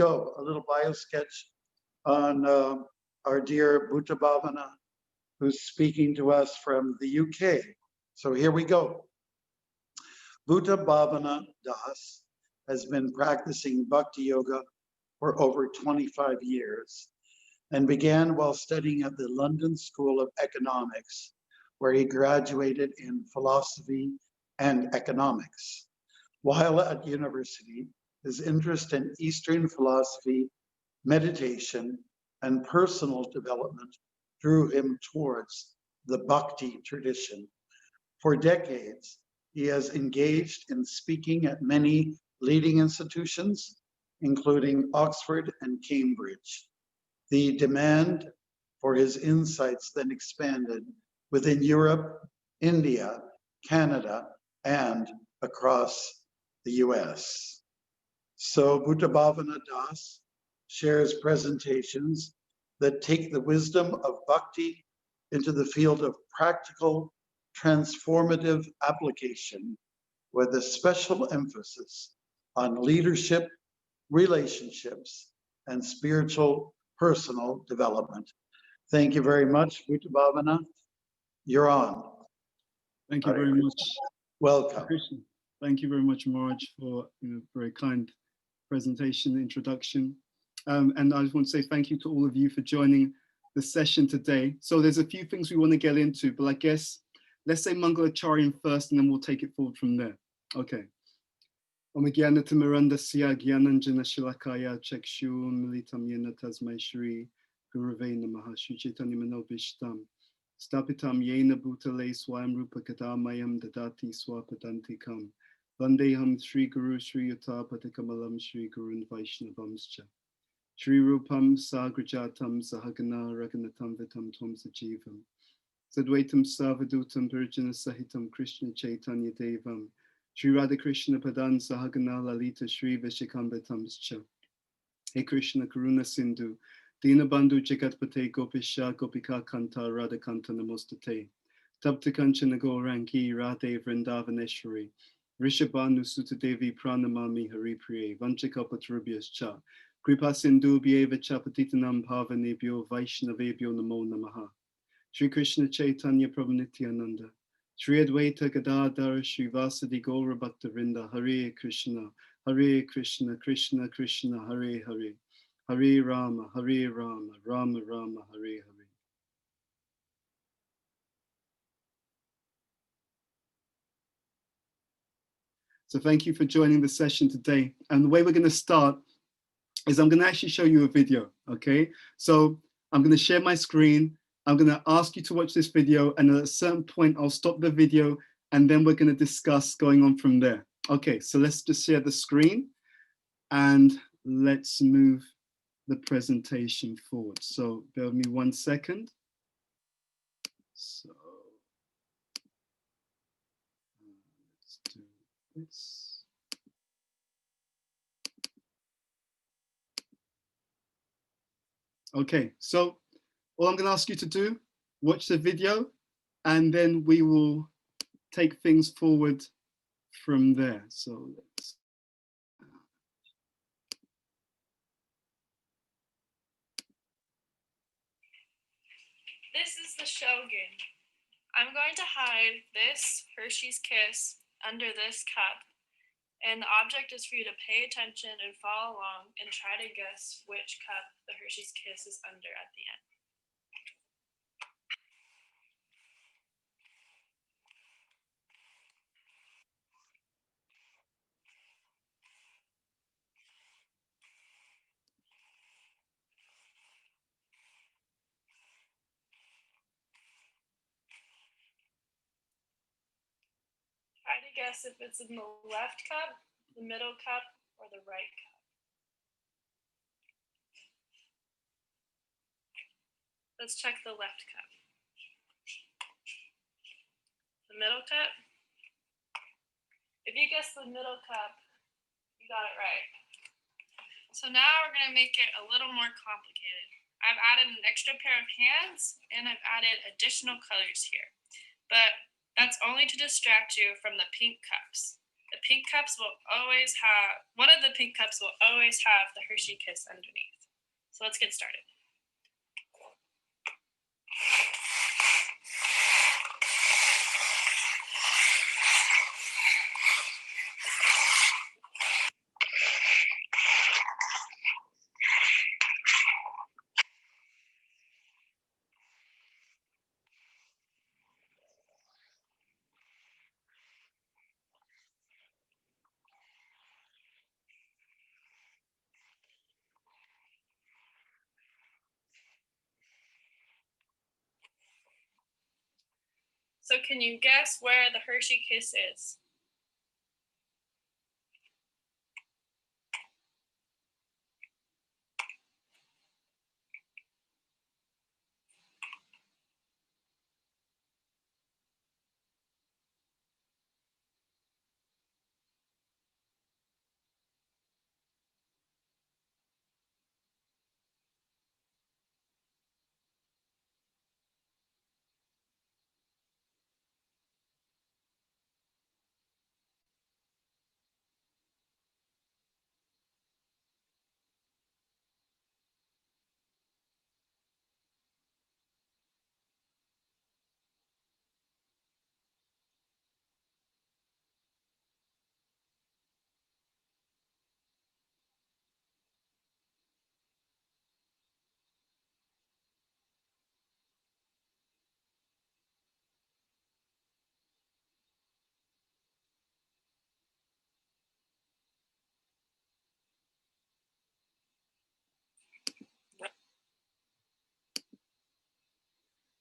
go, a little bio sketch on our dear Bhuta Bhavana, who's speaking to us from the UK. So here we go. Bhuta Bhavana Das has been practicing bhakti yoga for over 25 years and began while studying at the London School of Economics, where he graduated in philosophy and economics. While at university, his interest in Eastern philosophy, meditation, and personal development drew him towards the bhakti tradition. For decades, he has engaged in speaking at many leading institutions, including Oxford and Cambridge. The demand for his insights then expanded within Europe, India, Canada, and across the US. So Bhuta Bhavana Das shares presentations that take the wisdom of bhakti into the field of practical, transformative application with a special emphasis on leadership, relationships, and spiritual personal development. Thank you very much, Bhuta Bhavana. You're on. Thank you very much. Welcome. Thank you very much, Marge, for very kind presentation, introduction. And I just want to say thank you to all of you for joining the session today. So there's a few things we want to get into, but I guess let's say Mangalacharyan first, and then we'll take it forward from there. Okay. Omagyanatimirandasya Gyananjana Shilakaya Chakshu Militam Yena Tasmai Shri Gurave Namaha Shuchaitanya Manobishtam Stapitam Yena Bhutale Swayam Rupa Kadamayam Dadati Swapadantikam Vandeham Sri Guru Sri Yatapatikamalam Sri Gurun Vaishnavamscha Sri Rupam Sagrajatam Sahagana Raganatam Vitam Tom Sajivam Sadvaitam Savadutam Virjana Sahitam Krishna Chaitanya Devam Sri Radha Krishna Padan Sahagana Lalita Sri Vishikambatamscha He Krishna Karuna Sindhu Dinabandhu Jagatpate Gopisha Gopika Kanta Radha Kanta Namostate Tapta Kanchana Gaurangi Radhe Vrindavaneshwari Rishabhanu Sutadevi Pranamami Haripriye Vanchakapatrubhyas Cha Kripa Sindhu Bhyeva Chapatitanam Pavanebhyo Vaishnavebhyo Namo Namaha Sri Krishna Chaitanya Prabhu Nityananda Sri Advaita Gadadhara Sri Vasadi Gaura Bhaktavinda Hare Krishna Krishna Krishna Hare Hare Hare Rama Rama Rama Hare Hare. So thank you for joining the session today. And the way we're going to start is I'm going to actually show you a video, okay? So I'm going to share my screen. I'm going to ask you to watch this video, and at a certain point, I'll stop the video, and then we're going to discuss going on from there. Okay, so let's just share the screen, and let's move the presentation forward. So bear with me 1 second. So let's do this. Okay, so all I'm going to ask you to do, watch the video, and then we will take things forward from there. So let's. This is the Shogun. I'm going to hide this Hershey's Kiss under this cup, and the object is for you to pay attention and follow along and try to guess which cup the Hershey's Kiss is under at the end. Try to guess if it's in the left cup, the middle cup, or the right cup. Let's check the left cup. The middle cup? If you guessed the middle cup, you got it right. So now we're going to make it a little more complicated. I've added an extra pair of hands, and I've added additional colors here. But that's only to distract you from the pink cups. The pink cups will always have, one of the pink cups will always have the Hershey Kiss underneath. So let's get started. So can you guess where the Hershey Kiss is?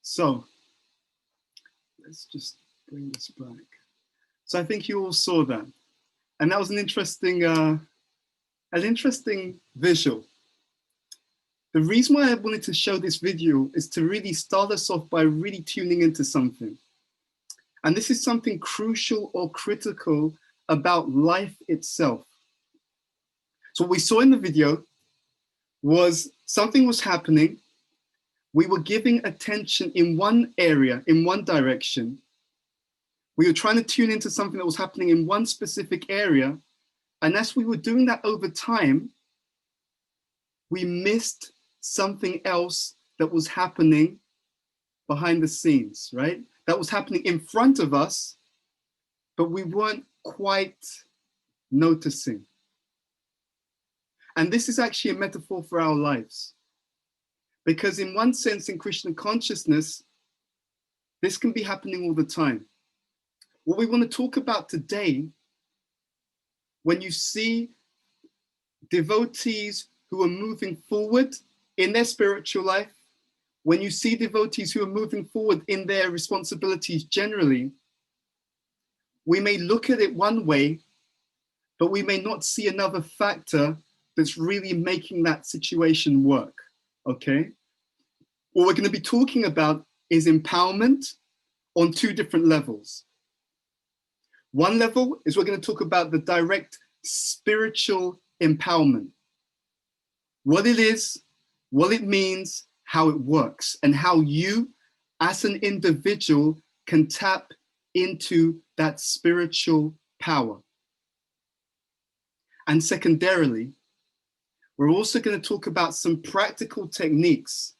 So let's just bring this back. So I think you all saw that. And that was an interesting visual. The reason why I wanted to show this video is to really start us off by really tuning into something. And this is something crucial or critical about life itself. So what we saw in the video was something was happening. We were giving attention in one area, in one direction. We were trying to tune into something that was happening in one specific area. And as we were doing that over time, we missed something else that was happening behind the scenes, right? That was happening in front of us, but we weren't quite noticing. And this is actually a metaphor for our lives. Because in one sense, in Krishna consciousness, this can be happening all the time. What we want to talk about today, when you see devotees who are moving forward in their spiritual life, when you see devotees who are moving forward in their responsibilities generally, we may look at it one way, but we may not see another factor that's really making that situation work, okay? What we're going to be talking about is empowerment on two different levels. One level is we're going to talk about the direct spiritual empowerment. What it is, what it means, how it works, and how you as an individual can tap into that spiritual power. And secondarily, we're also going to talk about some practical techniques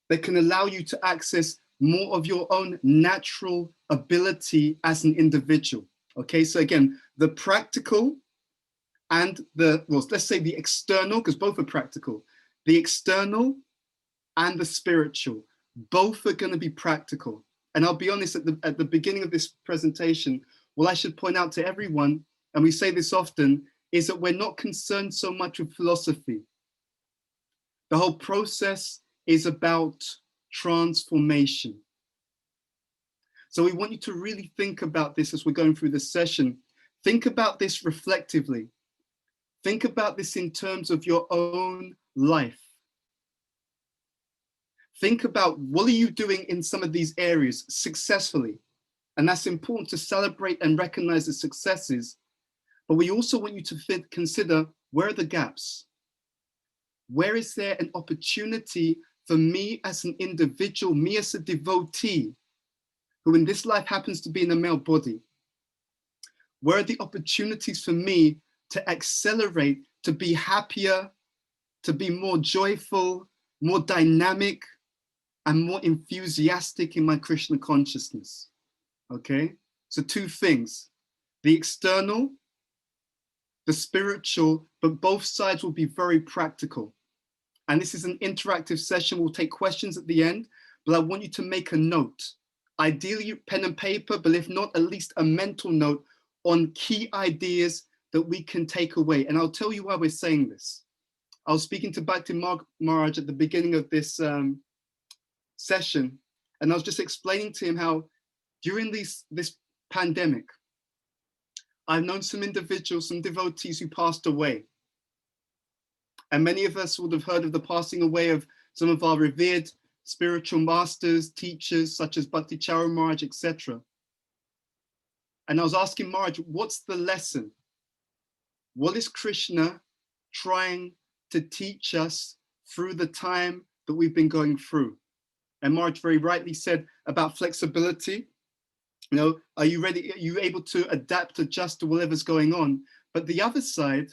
that can allow you to access more of your own natural ability as an individual. Okay, so again, the practical and let's say the external, because both are practical. The external and the spiritual, both are going to be practical. And I'll be honest, at the beginning of this presentation, what I should point out to everyone, and we say this often, is that we're not concerned so much with philosophy. The whole process is about transformation. So we want you to really think about this as we're going through this session. Think about this reflectively. Think about this in terms of your own life. Think about what are you doing in some of these areas successfully. And that's important to celebrate and recognize the successes. But we also want you to consider, where are the gaps? Where is there an opportunity for me as an individual, me as a devotee, who in this life happens to be in a male body? Where are the opportunities for me to accelerate, to be happier, to be more joyful, more dynamic, and more enthusiastic in my Krishna consciousness? Okay, so two things, the external, the spiritual, but both sides will be very practical. And this is an interactive session. We'll take questions at the end, but I want you to make a note. Ideally, pen and paper, but if not, at least a mental note on key ideas that we can take away. And I'll tell you why we're saying this. I was speaking to Bhakti Maharaj at the beginning of this session, and I was just explaining to him how during this pandemic, I've known some individuals, some devotees who passed away. And many of us would have heard of the passing away of some of our revered spiritual masters, teachers, such as Bhakti Charu Maharaj, etc. And I was asking Maharaj, what's the lesson? What is Krishna trying to teach us through the time that we've been going through? And Maharaj very rightly said about flexibility. You know, are you ready? Are you able to adapt, adjust to whatever's going on? But the other side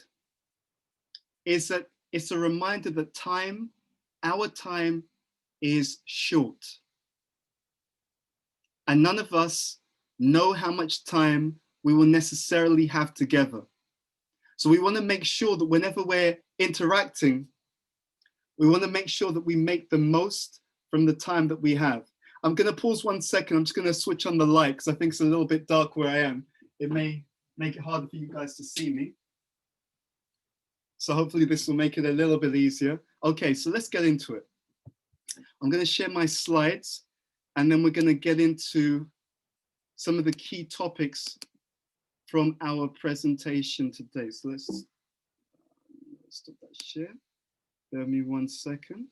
is that it's a reminder that time, our time, is short. And none of us know how much time we will necessarily have together. So we want to make sure that whenever we're interacting, we want to make sure that we make the most from the time that we have. I'm going to pause 1 second. I'm just going to switch on the light because I think it's a little bit dark where I am. It may make it harder for you guys to see me. So hopefully this will make it a little bit easier. Okay, so let's get into it. I'm going to share my slides and then we're going to get into some of the key topics from our presentation today. So let's stop that share. Bear with me 1 second.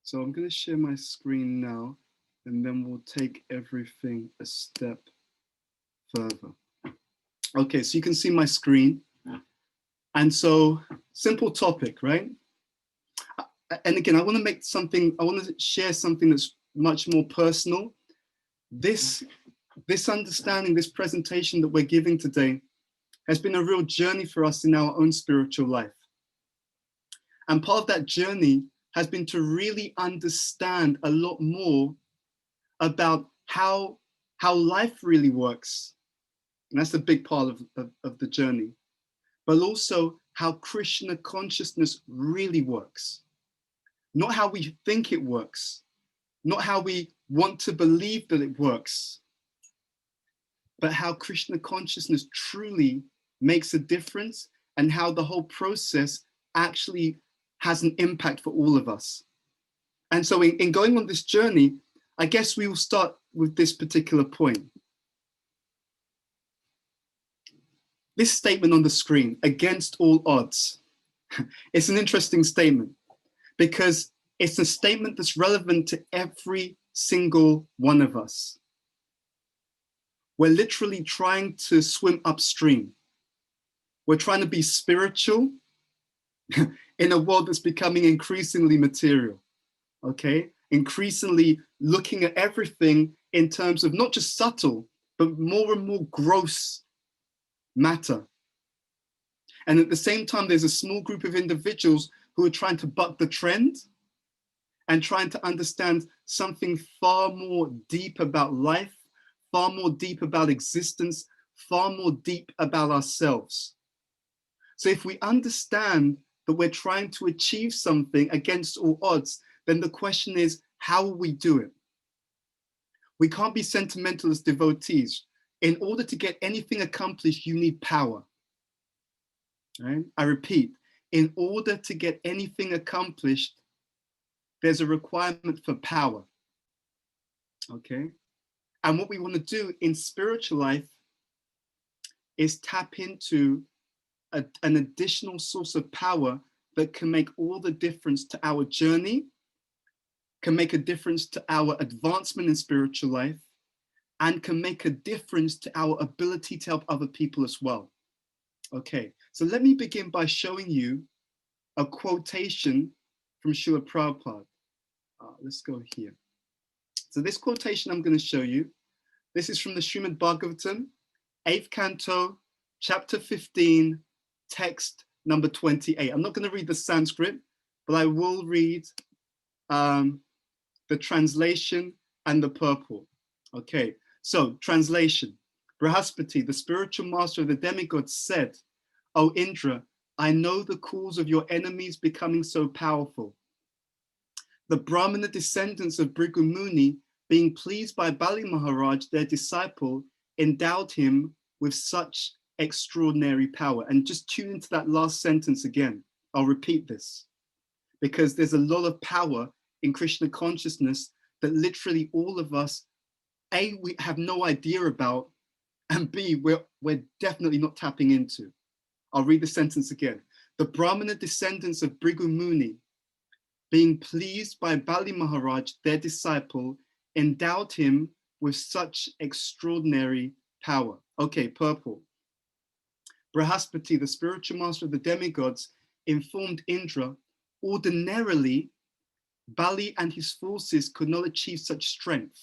So I'm going to share my screen now, and then we'll take everything a step further. Okay, so you can see my screen. And so, simple topic, right? And again, I want to share something that's much more personal. This understanding, this presentation that we're giving today has been a real journey for us in our own spiritual life. And part of that journey has been to really understand a lot more about how life really works. And that's a big part of the journey. But also how Krishna consciousness really works. Not how we think it works, not how we want to believe that it works, but how Krishna consciousness truly makes a difference and how the whole process actually has an impact for all of us. And so in going on this journey, I guess we will start with this particular point. This statement on the screen, against all odds. It's an interesting statement because it's a statement that's relevant to every single one of us. We're literally trying to swim upstream. We're trying to be spiritual in a world that's becoming increasingly material, okay? Increasingly looking at everything in terms of not just subtle, but more and more gross matter. And at the same time, there's a small group of individuals who are trying to buck the trend and trying to understand something far more deep about life, far more deep about existence, far more deep about ourselves. So if we understand that we're trying to achieve something against all odds, then the question is, how will we do it? We can't be sentimental as devotees. In order to get anything accomplished, you need power. Right? I repeat, in order to get anything accomplished, there's a requirement for power. Okay? And what we want to do in spiritual life is tap into an additional source of power that can make all the difference to our journey, can make a difference to our advancement in spiritual life, and can make a difference to our ability to help other people as well. Okay, so let me begin by showing you a quotation from Srila Prabhupada. Let's go here. So this quotation I'm going to show you, this is from the Srimad Bhagavatam, 8th canto, chapter 15, text number 28. I'm not going to read the Sanskrit, but I will read the translation and the purport. Okay, so translation. Brihaspati, the spiritual master of the demigods, said, "O Indra, I know the cause of your enemies becoming so powerful. The Brahmana descendants of Bhrigu Muni, being pleased by Bali Maharaj, their disciple, endowed him with such extraordinary power." And just tune into that last sentence again. I'll repeat this because there's a lot of power in Krishna consciousness that literally all of us, A, we have no idea about, and B, we're definitely not tapping into. I'll read the sentence again. The Brahmana descendants of Bhrigu Muni, being pleased by Bali Maharaj, their disciple, endowed him with such extraordinary power. Okay, purport. Brihaspati, the spiritual master of the demigods, informed Indra, ordinarily, Bali and his forces could not achieve such strength.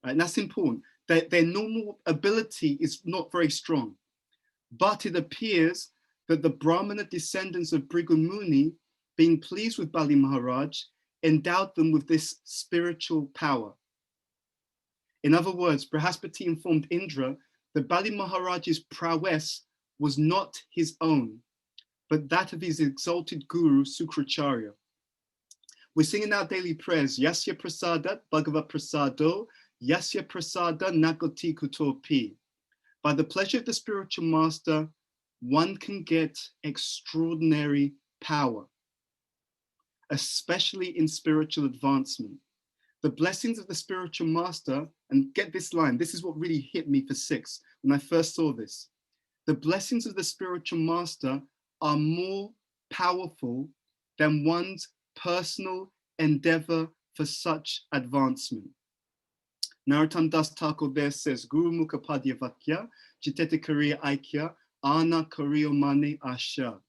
Right? And that's important. Their normal ability is not very strong. But it appears that the Brahmana descendants of Bhrigu Muni, being pleased with Bali Maharaj, endowed them with this spiritual power. In other words, Brihaspati informed Indra that Bali Maharaj's prowess was not his own, but that of his exalted guru, Sukracharya. We're singing our daily prayers, Yasya Prasada, Bhagava Prasado, Yasya Prasada, Nagoti Kutopi. By the pleasure of the spiritual master, one can get extraordinary power, especially in spiritual advancement. The blessings of the spiritual master, and get this line, this is what really hit me for 6 when I first saw this. The blessings of the spiritual master are more powerful than one's personal endeavor for such advancement. Narottam Das Thakur there says, Guru Mukha Padya Vakya, Chitete Kariya Aikya, Ana Kariyo Mane Asha.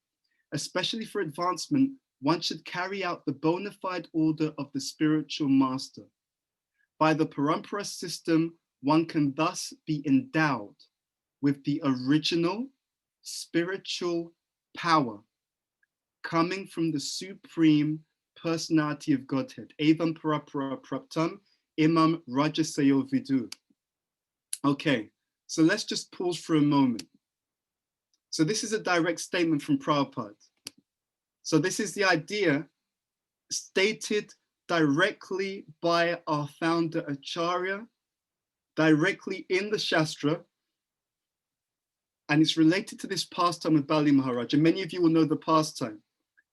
Especially for advancement, one should carry out the bona fide order of the spiritual master. By the Parampara system, one can thus be endowed with the original spiritual power coming from the supreme personality of Godhead. Evam Parapara Praptam Imam Rajasayo Vidu. Okay, so let's just pause for a moment. So this is a direct statement from Prabhupada. So this is the idea stated directly by our founder Acharya, directly in the Shastra, and it's related to this pastime of Bali Maharaj. And many of you will know the pastime,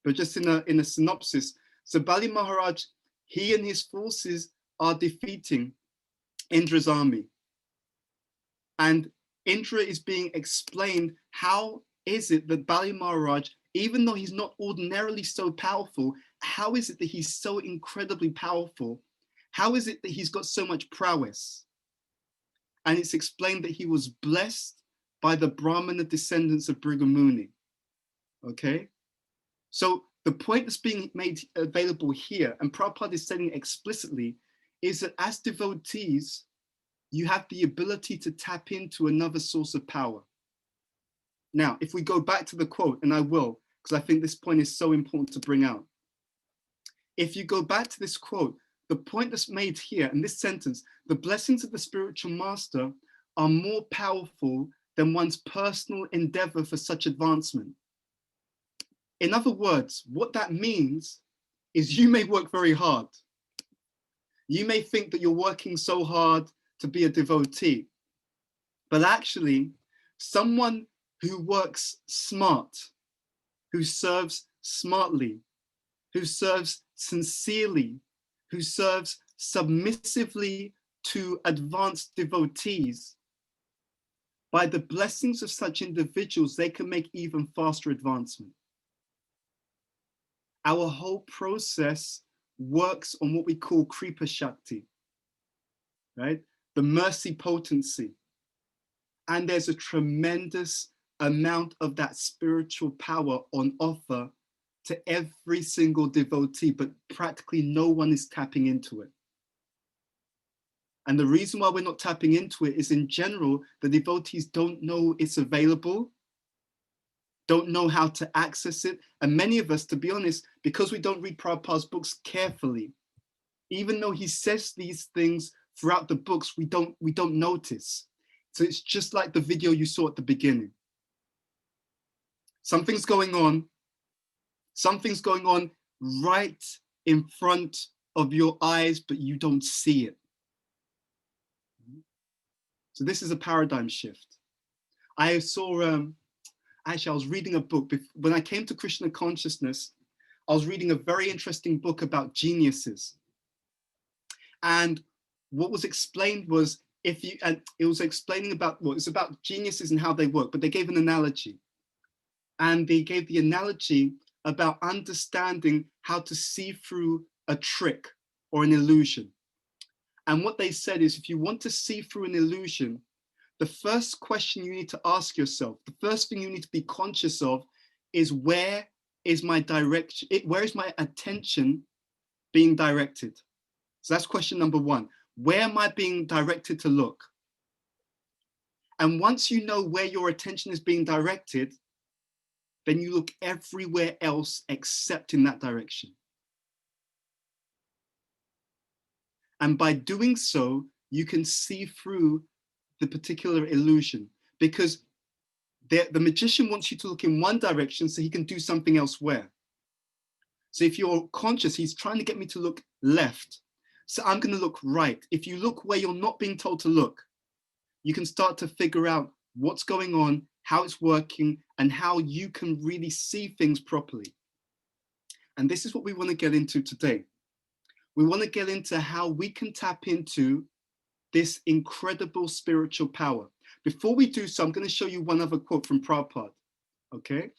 but just in a synopsis. So Bali Maharaj, he and his forces are defeating Indra's army. And Indra is being explained, how is it that Bali Maharaj, even though he's not ordinarily so powerful, how is it that he's so incredibly powerful? How is it that he's got so much prowess? And it's explained that he was blessed by the Brahmana descendants of Bhrigu Muni. Okay? So the point that's being made available here, and Prabhupada is saying explicitly, is that as devotees, you have the ability to tap into another source of power. Now, if we go back to the quote, and I will, because I think this point is so important to bring out. If you go back to this quote, the point that's made here in this sentence, the blessings of the spiritual master are more powerful than one's personal endeavor for such advancement. In other words, what that means is you may work very hard. You may think that you're working so hard to be a devotee, but actually someone who works smart, who serves smartly, who serves sincerely, who serves submissively to advanced devotees, by the blessings of such individuals, they can make even faster advancement. Our whole process works on what we call Kripa Shakti, right? the mercy potency. And there's a tremendous amount of that spiritual power on offer to every single devotee, but practically no one is tapping into it. And the reason why we're not tapping into it is, in general, the devotees don't know it's available, don't know how to access it. And many of us, to be honest, because we don't read Prabhupada's books carefully, even though he says these things throughout the books, we don't notice. So it's just like the video you saw at the beginning. Something's going on right in front of your eyes, but you don't see it. So this is a paradigm shift. I saw, actually I was reading a book, when I came to Krishna consciousness, I was reading a very interesting book about geniuses. And what was explained was, it was explaining about, well, it's about geniuses and how they work, but they gave an analogy. And they gave the analogy about understanding how to see through a trick or an illusion. And what they said is, if you want to see through an illusion, the first question you need to ask yourself, the first thing you need to be conscious of is, where is my direction? Where is my attention being directed? So that's question number one. Where am I being directed to look? And once you know where your attention is being directed, then you look everywhere else except in that direction. And by doing so, you can see through the particular illusion, because the magician wants you to look in one direction so he can do something elsewhere. So if you're conscious, he's trying to get me to look left. So I'm going to look right. If you look where you're not being told to look, you can start to figure out what's going on, how it's working, and how you can really see things properly. And this is what we want to get into today. We want to get into how we can tap into this incredible spiritual power. Before we do so, I'm going to show you one other quote from Prabhupada. Okay?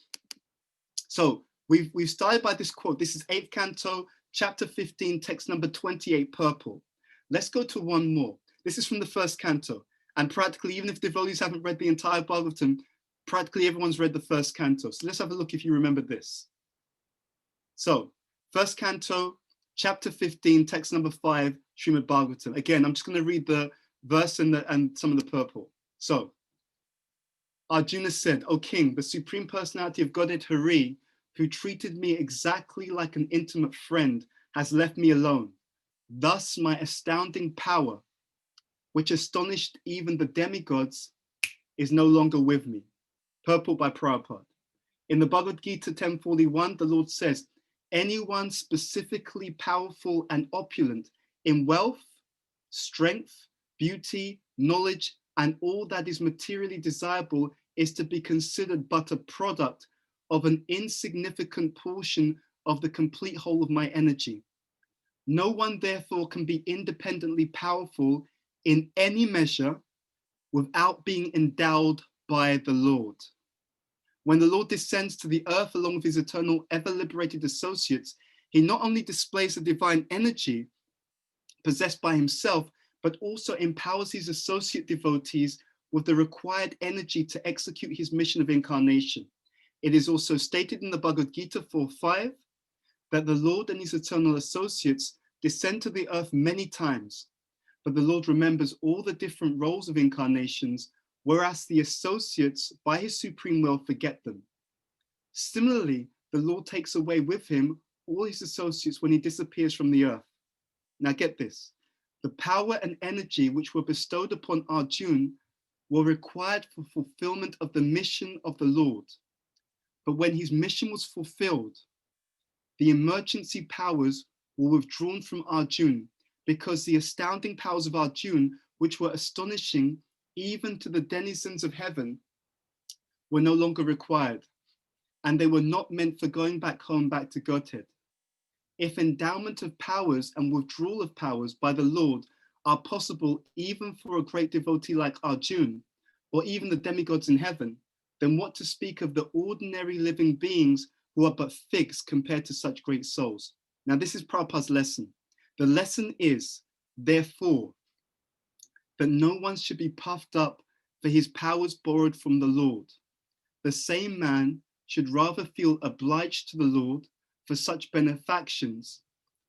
So we've started by this quote. This is 8th canto, chapter 15, text number 28, purple. Let's go to one more. This is from the 1st canto. And practically, even if devotees haven't read the entire Bhagavatam, practically everyone's read the 1st canto. So let's have a look if you remember this. So 1st canto, chapter 15, text number 5, Srimad Bhagavatam. Again, I'm just going to read the verse and some of the purple. So, Arjuna said, "O king, the supreme personality of Godhead Hari, who treated me exactly like an intimate friend, has left me alone. Thus my astounding power, which astonished even the demigods, is no longer with me." Purport by Prabhupada. In the Bhagavad Gita 10:41, the Lord says, "Anyone specifically powerful and opulent in wealth, strength, beauty, knowledge, and all that is materially desirable is to be considered but a product of an insignificant portion of the complete whole of my energy. No one therefore can be independently powerful in any measure without being endowed by the Lord." When the Lord descends to the earth along with his eternal, ever-liberated associates, he not only displays the divine energy possessed by himself, but also empowers his associate devotees with the required energy to execute his mission of incarnation. It is also stated in the Bhagavad Gita 4:5 that the Lord and his eternal associates descend to the earth many times, but the Lord remembers all the different roles of incarnations, whereas the associates, by his supreme will, forget them. Similarly, the Lord takes away with him all his associates when he disappears from the earth. Now get this. The power and energy which were bestowed upon Arjuna were required for fulfillment of the mission of the Lord. But when his mission was fulfilled, the emergency powers were withdrawn from Arjuna, because the astounding powers of Arjuna, which were astonishing even to the denizens of heaven, were no longer required, and they were not meant for going back home, back to Godhead. If endowment of powers and withdrawal of powers by the Lord are possible even for a great devotee like Arjuna, or even the demigods in heaven, then what to speak of the ordinary living beings who are but figs compared to such great souls? Now this is Prabhupada's lesson. The lesson is, therefore, that no one should be puffed up for his powers borrowed from the Lord. The same man should rather feel obliged to the Lord for such benefactions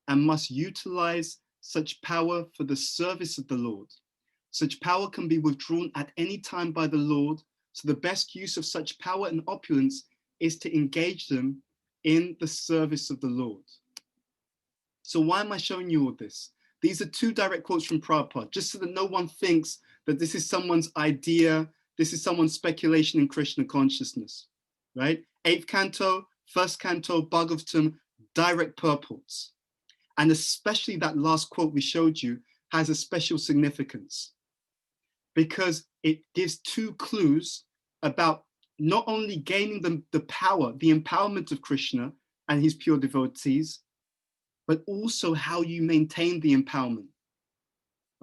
and must utilize such power for the service of the Lord. Such power can be withdrawn at any time by the Lord, so the best use of such power and opulence is to engage them in the service of the Lord. So why am I showing you all this? These are two direct quotes from Prabhupada, just so that no one thinks that this is someone's idea, this is someone's speculation in Krishna consciousness, right? 8th canto, 1st canto, Bhagavatam, direct purports. And especially that last quote we showed you has a special significance because it gives two clues about not only gaining the power, the empowerment of Krishna and his pure devotees, but also how you maintain the empowerment.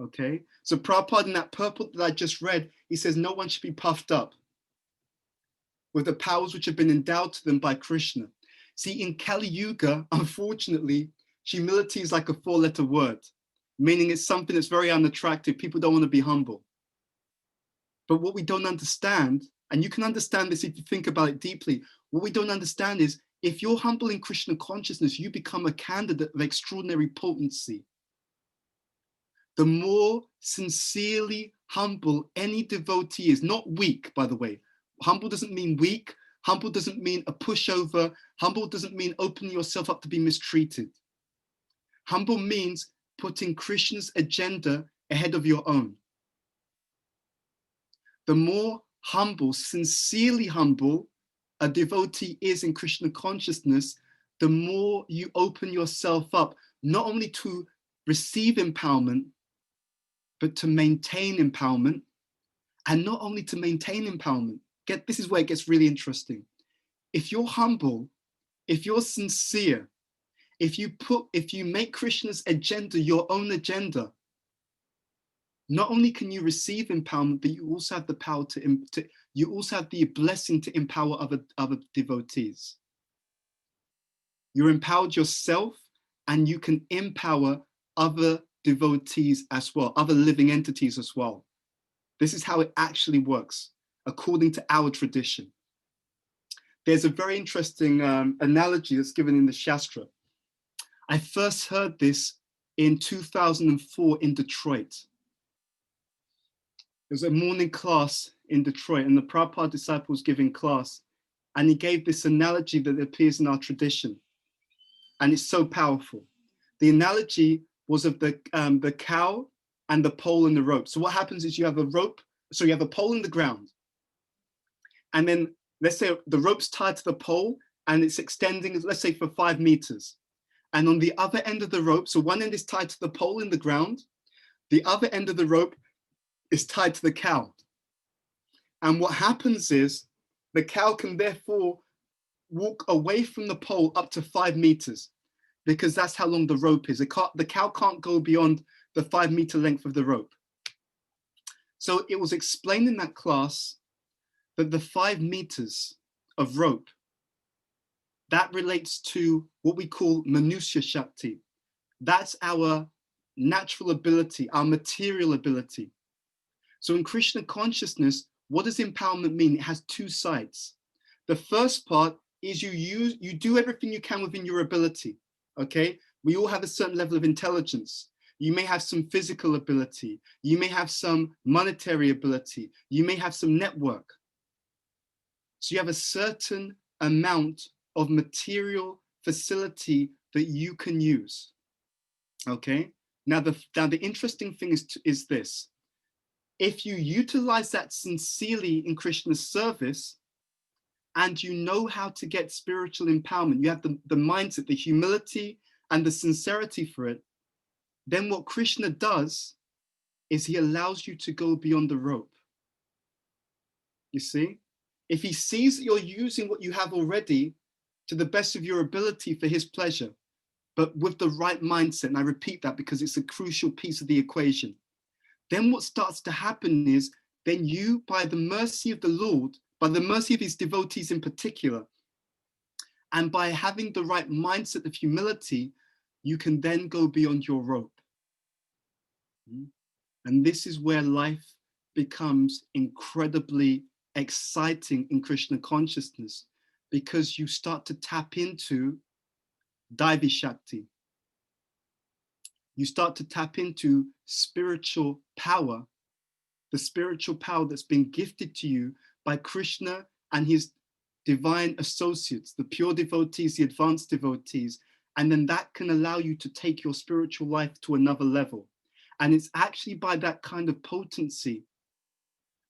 Okay, so Prabhupada in that purport that I just read, he says no one should be puffed up with the powers which have been endowed to them by Krishna. See, in Kali Yuga, unfortunately, humility is like a 4-letter word, meaning it's something that's very unattractive. People don't want to be humble. But what we don't understand, and you can understand this if you think about it deeply, what we don't understand is if you're humble in Krishna consciousness, you become a candidate of extraordinary potency. The more sincerely humble any devotee is, not weak, by the way. Humble doesn't mean weak. Humble doesn't mean a pushover. Humble doesn't mean opening yourself up to be mistreated. Humble means putting Krishna's agenda ahead of your own. The more humble, sincerely humble a devotee is in Krishna consciousness, the more you open yourself up, not only to receive empowerment, but to maintain empowerment, and not only to maintain empowerment. This is where it gets really interesting. If you're humble, if you're sincere, if you make Krishna's agenda your own agenda, not only can you receive empowerment, but you also have the power you also have the blessing to empower other devotees. You're empowered yourself, and you can empower other devotees as well, other living entities as well. This is how it actually works, according to our tradition. There's a very interesting analogy that's given in the Shastra. I first heard this in 2004 in Detroit. There was a morning class in Detroit, and the Prabhupada disciple was giving class, and he gave this analogy that appears in our tradition, and it's so powerful. The analogy was of the cow and the pole and the rope. So what happens is you have a pole in the ground, and then let's say the rope's tied to the pole and it's extending, let's say for 5 meters. And on the other end of the rope, so one end is tied to the pole in the ground, the other end of the rope is tied to the cow. And what happens is the cow can therefore walk away from the pole up to 5 meters, because that's how long the rope is. The cow can't go beyond the 5 meter length of the rope. So it was explained in that class that the 5 meters of rope, that relates to what we call Manusya Shakti. That's our natural ability, our material ability. So in Krishna consciousness, what does empowerment mean? It has 2 sides. The first part is you do everything you can within your ability, okay? We all have a certain level of intelligence. You may have some physical ability. You may have some monetary ability. You may have some network. So you have a certain amount of material facility that you can use, okay? Now the interesting thing is this. If you utilize that sincerely in Krishna's service, and you know how to get spiritual empowerment, you have the mindset, the humility, and the sincerity for it, then what Krishna does is he allows you to go beyond the rope. You see? If he sees that you're using what you have already to the best of your ability for his pleasure, but with the right mindset, and I repeat that because it's a crucial piece of the equation, then what starts to happen is, then you, by the mercy of the Lord, by the mercy of his devotees in particular, and by having the right mindset of humility, you can then go beyond your rope. And this is where life becomes incredibly exciting in Krishna consciousness, because you start to tap into Daivi Shakti. You start to tap into spiritual power, the spiritual power that's been gifted to you by Krishna and his divine associates, the pure devotees, the advanced devotees. And then that can allow you to take your spiritual life to another level. And it's actually by that kind of potency,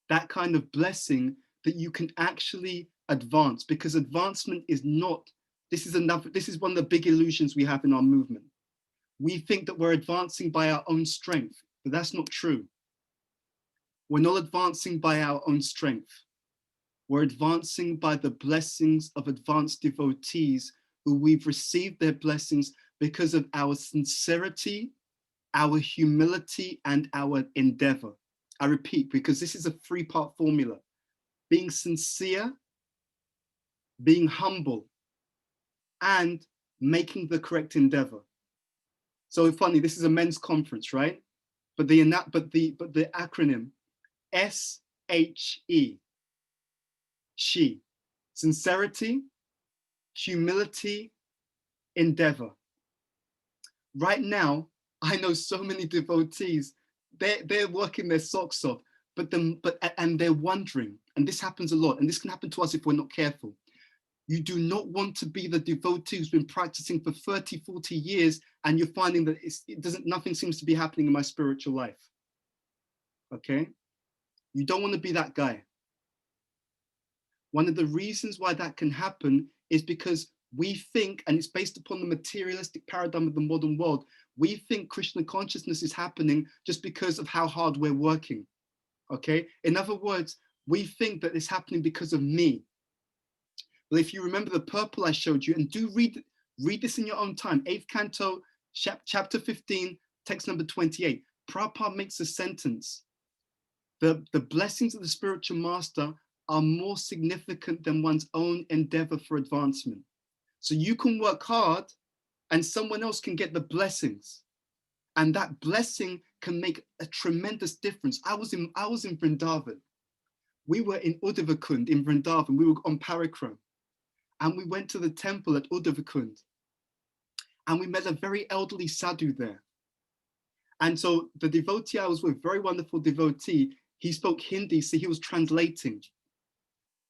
that kind of blessing, that you can actually advance, because advancement is not, this is one of the big illusions we have in our movement. We think that we're advancing by our own strength, but that's not true. We're not advancing by our own strength. We're advancing by the blessings of advanced devotees who we've received their blessings because of our sincerity, our humility, and our endeavor. I repeat, because this is a 3-part formula: being sincere, being humble, and making the correct endeavor. So funny, this is a men's conference, right? But the acronym SHE, she, sincerity, humility, endeavor. Right now, I know so many devotees, they're working their socks off, and they're wondering, and this happens a lot, and this can happen to us if we're not careful. You do not want to be the devotee who's been practicing for 30, 40 years, and you're finding that nothing seems to be happening in my spiritual life. Okay? You don't want to be that guy. One of the reasons why that can happen is because we think, and it's based upon the materialistic paradigm of the modern world, we think Krishna consciousness is happening just because of how hard we're working. Okay? In other words, we think that it's happening because of me. But if you remember the purple I showed you, and do read this in your own time, 8th canto, chapter 15, text number 28, Prabhupada makes a sentence: the blessings of the spiritual master are more significant than one's own endeavor for advancement. So you can work hard and someone else can get the blessings. And that blessing can make a tremendous difference. I was in Vrindavan. We were in Uddhavakund in Vrindavan. We were on Parikram. And we went to the temple at Uddhavakund. And we met a very elderly sadhu there. And so the devotee I was with, very wonderful devotee, he spoke Hindi, so he was translating.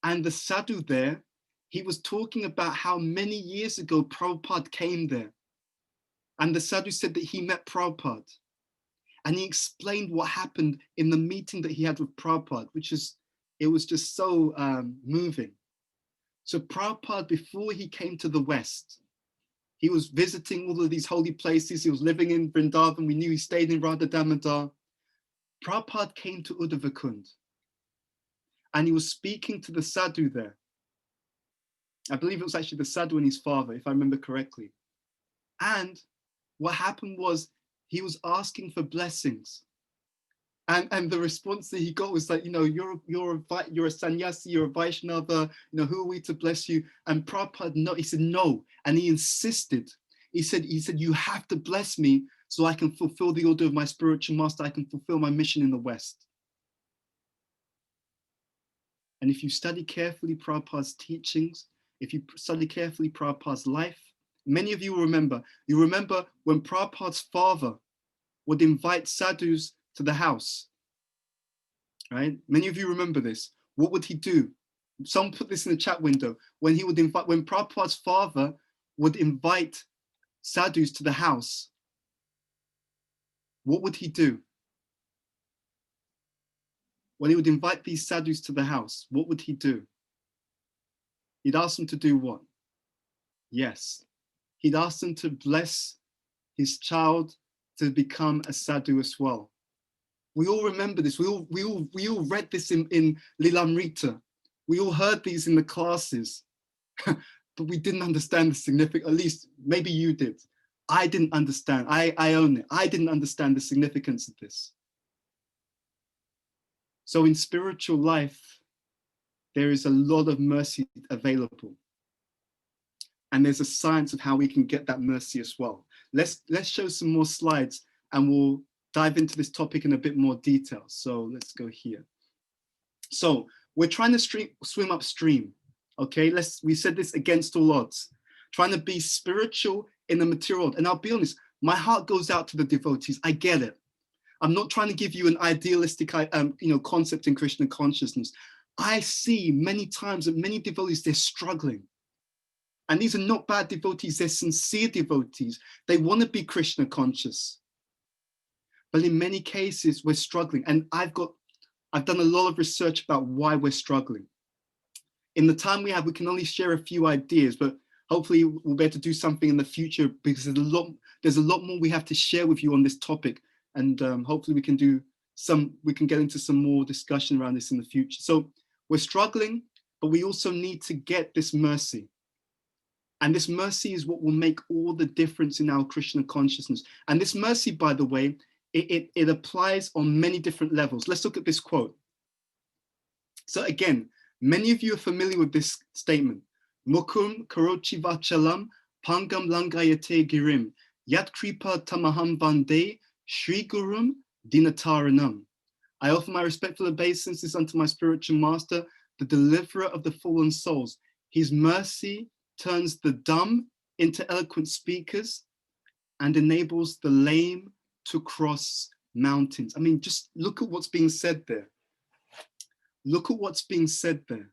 And the sadhu there, he was talking about how many years ago Prabhupada came there. And the sadhu said that he met Prabhupada. And he explained what happened in the meeting that he had with Prabhupada, it was just so moving. So Prabhupada, before he came to the West, he was visiting all of these holy places. He was living in Vrindavan. We knew he stayed in Radha Damodar. Prabhupada came to Uddhavakund. And he was speaking to the sadhu there. I believe it was actually the sadhu and his father, if I remember correctly. And what happened was he was asking for blessings. And the response that he got was like, you're a sannyasi, you're a Vaishnava, who are we to bless you? And Prabhupada, no, he said no. And he insisted. He said, you have to bless me so I can fulfill the order of my spiritual master. I can fulfill my mission in the West. And if you study carefully Prabhupada's teachings, if you study carefully Prabhupada's life, many of you will remember. You remember when Prabhupada's father would invite sadhus to the house, right? Many of you remember this. What would he do? Someone put this in the chat window. When Prabhupada's father would invite sadhus to the house, what would he do? When he would invite these sadhus to the house, what would he do? He'd ask them to do what? Yes. He'd ask them to bless his child to become a sadhu as well. We all remember this. We all read this in Lilamrita. We all heard these in the classes, but we didn't understand the significance. At least maybe you did. I didn't understand. I own it. I didn't understand the significance of this. So in spiritual life, there is a lot of mercy available. And there's a science of how we can get that mercy as well. Let's show some more slides and we'll dive into this topic in a bit more detail. So let's go here. So we're trying to swim upstream. Okay, we said this against all odds, trying to be spiritual in the material world. And I'll be honest, my heart goes out to the devotees. I get it. I'm not trying to give you an idealistic, concept in Krishna consciousness. I see many times that many devotees, they're struggling. And these are not bad devotees, they're sincere devotees. They want to be Krishna conscious. But in many cases, we're struggling. And I've done a lot of research about why we're struggling. In the time we have, we can only share a few ideas, but hopefully we'll be able to do something in the future, because there's a lot more we have to share with you on this topic. And hopefully we can get into some more discussion around this in the future. So we're struggling, but we also need to get this mercy. And this mercy is what will make all the difference in our Krishna consciousness. And this mercy, by the way, it applies on many different levels. Let's look at this quote. So again, many of you are familiar with this statement. Mukum karochi vachalam pangam langayate girim yat kripa tamaham vande Shri Gurum Dinataranam. I offer my respectful obeisances unto my spiritual master, the deliverer of the fallen souls. His mercy turns the dumb into eloquent speakers and enables the lame to cross mountains. I mean, just look at what's being said there. Look at what's being said there.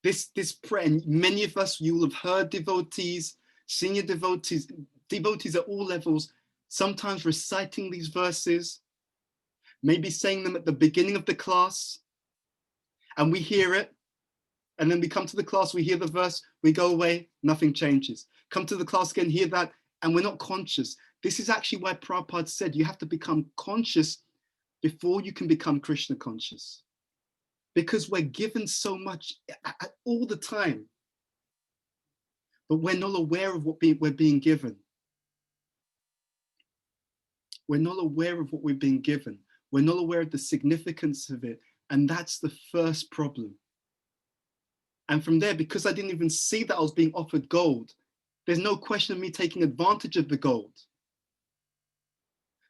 This prayer, and many of us, you will have heard devotees, senior devotees at all levels, sometimes reciting these verses, maybe saying them at the beginning of the class, and we hear it, and then we come to the class, we hear the verse, we go away, nothing changes. Come to the class again, hear that, and we're not conscious. This is actually why Prabhupada said you have to become conscious before you can become Krishna conscious. Because we're given so much all the time, but we're not aware of what we're being given. We're not aware of what we're being given. We're not aware of the significance of it. And that's the first problem. And from there, because I didn't even see that I was being offered gold, there's no question of me taking advantage of the gold.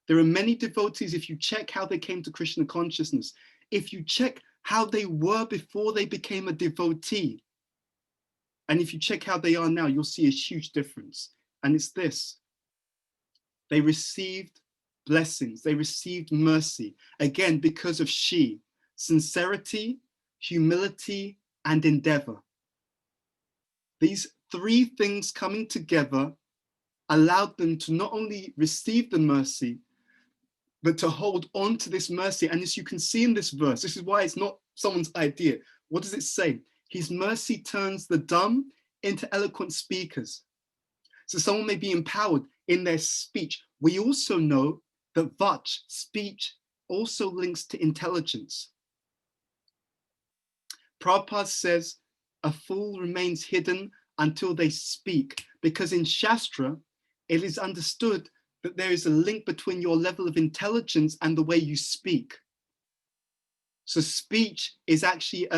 There are many devotees, if you check how they came to Krishna consciousness, if you check how they were before they became a devotee, and if you check how they are now, you'll see a huge difference. And it's this: they received blessings, they received mercy, again, because of She, sincerity, humility, and endeavor. These three things coming together allowed them to not only receive the mercy, but to hold on to this mercy. And as you can see in this verse, this is why it's not someone's idea. What does it say? His mercy turns the dumb into eloquent speakers. So someone may be empowered in their speech. We also know that vach, speech, also links to intelligence. Prabhupada says, a fool remains hidden until they speak, because in Shastra, it is understood that there is a link between your level of intelligence and the way you speak. So speech is actually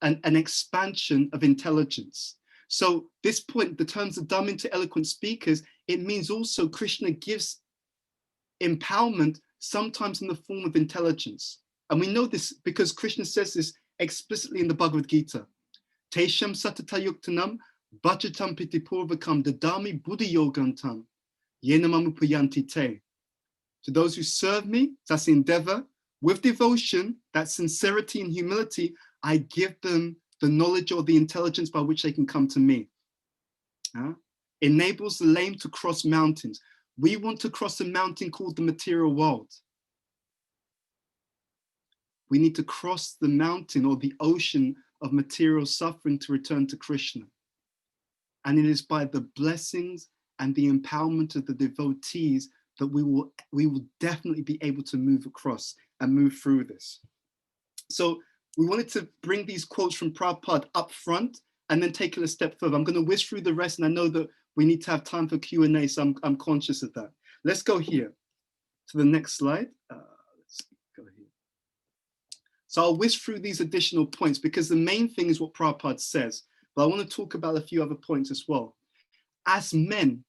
an expansion of intelligence. So this point, the terms of dumb into eloquent speakers, it means also Krishna gives empowerment sometimes in the form of intelligence. And we know this because Krishna says this explicitly in the Bhagavad Gita. Tesham satatayuktanam bhajatam pitipurvakam dadami buddhi yogantam yenamamupayanti te. To those who serve me, that's endeavor, with devotion, that sincerity and humility, I give them the knowledge or the intelligence by which they can come to me. Enables the lame to cross mountains. We want to cross a mountain called the material world. We need to cross the mountain or the ocean of material suffering to return to Krishna. And it is by the blessings and the empowerment of the devotees that we will definitely be able to move across and move through this. So we wanted to bring these quotes from Prabhupada up front and then take it a step further. I'm going to whiz through the rest, and I know that we need to have time for Q&A, so I'm conscious of that. Let's go here to the next slide. Let's go here. So I'll whiz through these additional points because the main thing is what Prabhupada says, but I want to talk about a few other points as well. As men,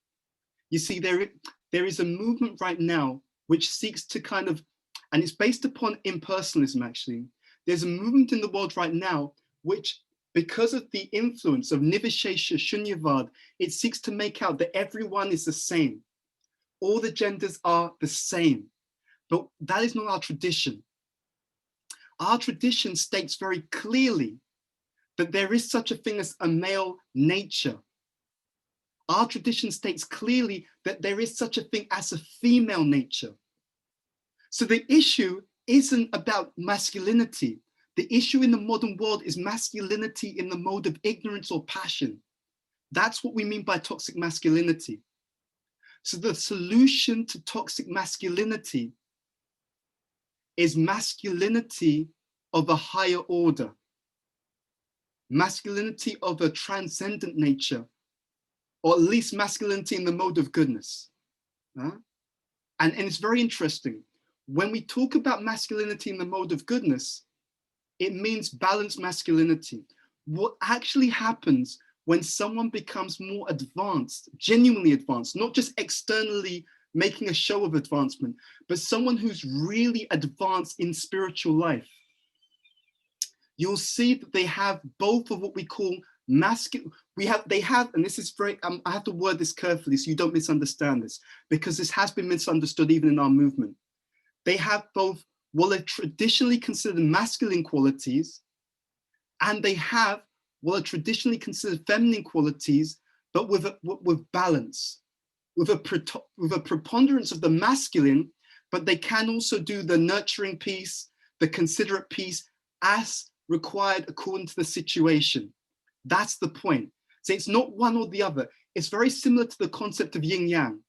you see, there there is a movement right now which seeks to kind of, and it's based upon impersonalism actually. There's a movement in the world right now which, because of the influence of Nivishesha Shunyavad, it seeks to make out that everyone is the same. All the genders are the same. But that is not our tradition. Our tradition states very clearly that there is such a thing as a male nature. Our tradition states clearly that there is such a thing as a female nature. So the issue isn't about masculinity. The issue in the modern world is masculinity in the mode of ignorance or passion. That's what we mean by toxic masculinity. So the solution to toxic masculinity is masculinity of a higher order, masculinity of a transcendent nature, or at least masculinity in the mode of goodness. And it's very interesting. When we talk about masculinity in the mode of goodness, it means balanced masculinity. What actually happens when someone becomes more advanced, genuinely advanced, not just externally making a show of advancement, but someone who's really advanced in spiritual life, you'll see that they have both of what we call masculine. They have, and this is very, I have to word this carefully so you don't misunderstand this, because this has been misunderstood even in our movement. They have both what are traditionally considered masculine qualities, and they have what are traditionally considered feminine qualities, but with balance, with a preponderance of the masculine, but they can also do the nurturing piece, the considerate piece, as required according to the situation. That's the point. So it's not one or the other. It's very similar to the concept of yin yang.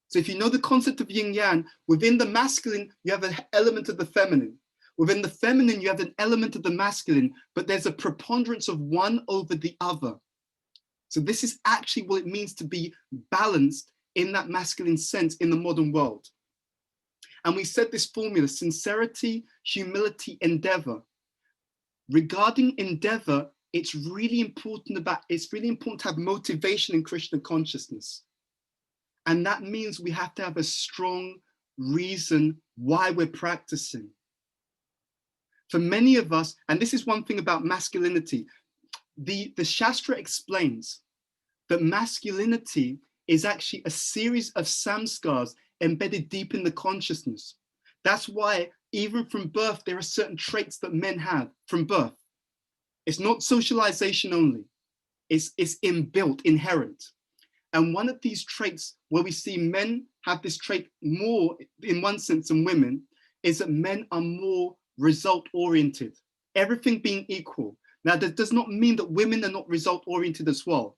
So if you know the concept of yin yang, within the masculine, you have an element of the feminine. Within the feminine, you have an element of the masculine, but there's a preponderance of one over the other. So this is actually what it means to be balanced in that masculine sense in the modern world. And we said this formula: sincerity, humility, endeavor. Regarding endeavor, it's really important to have motivation in Krishna consciousness. And that means we have to have a strong reason why we're practicing. For many of us, and this is one thing about masculinity, the Shastra explains that masculinity is actually a series of samskars embedded deep in the consciousness. That's why even from birth, there are certain traits that men have from birth. It's not socialization only. It's inbuilt, inherent. And one of these traits where we see men have this trait more in one sense than women is that men are more result-oriented, everything being equal. Now, that does not mean that women are not result-oriented as well.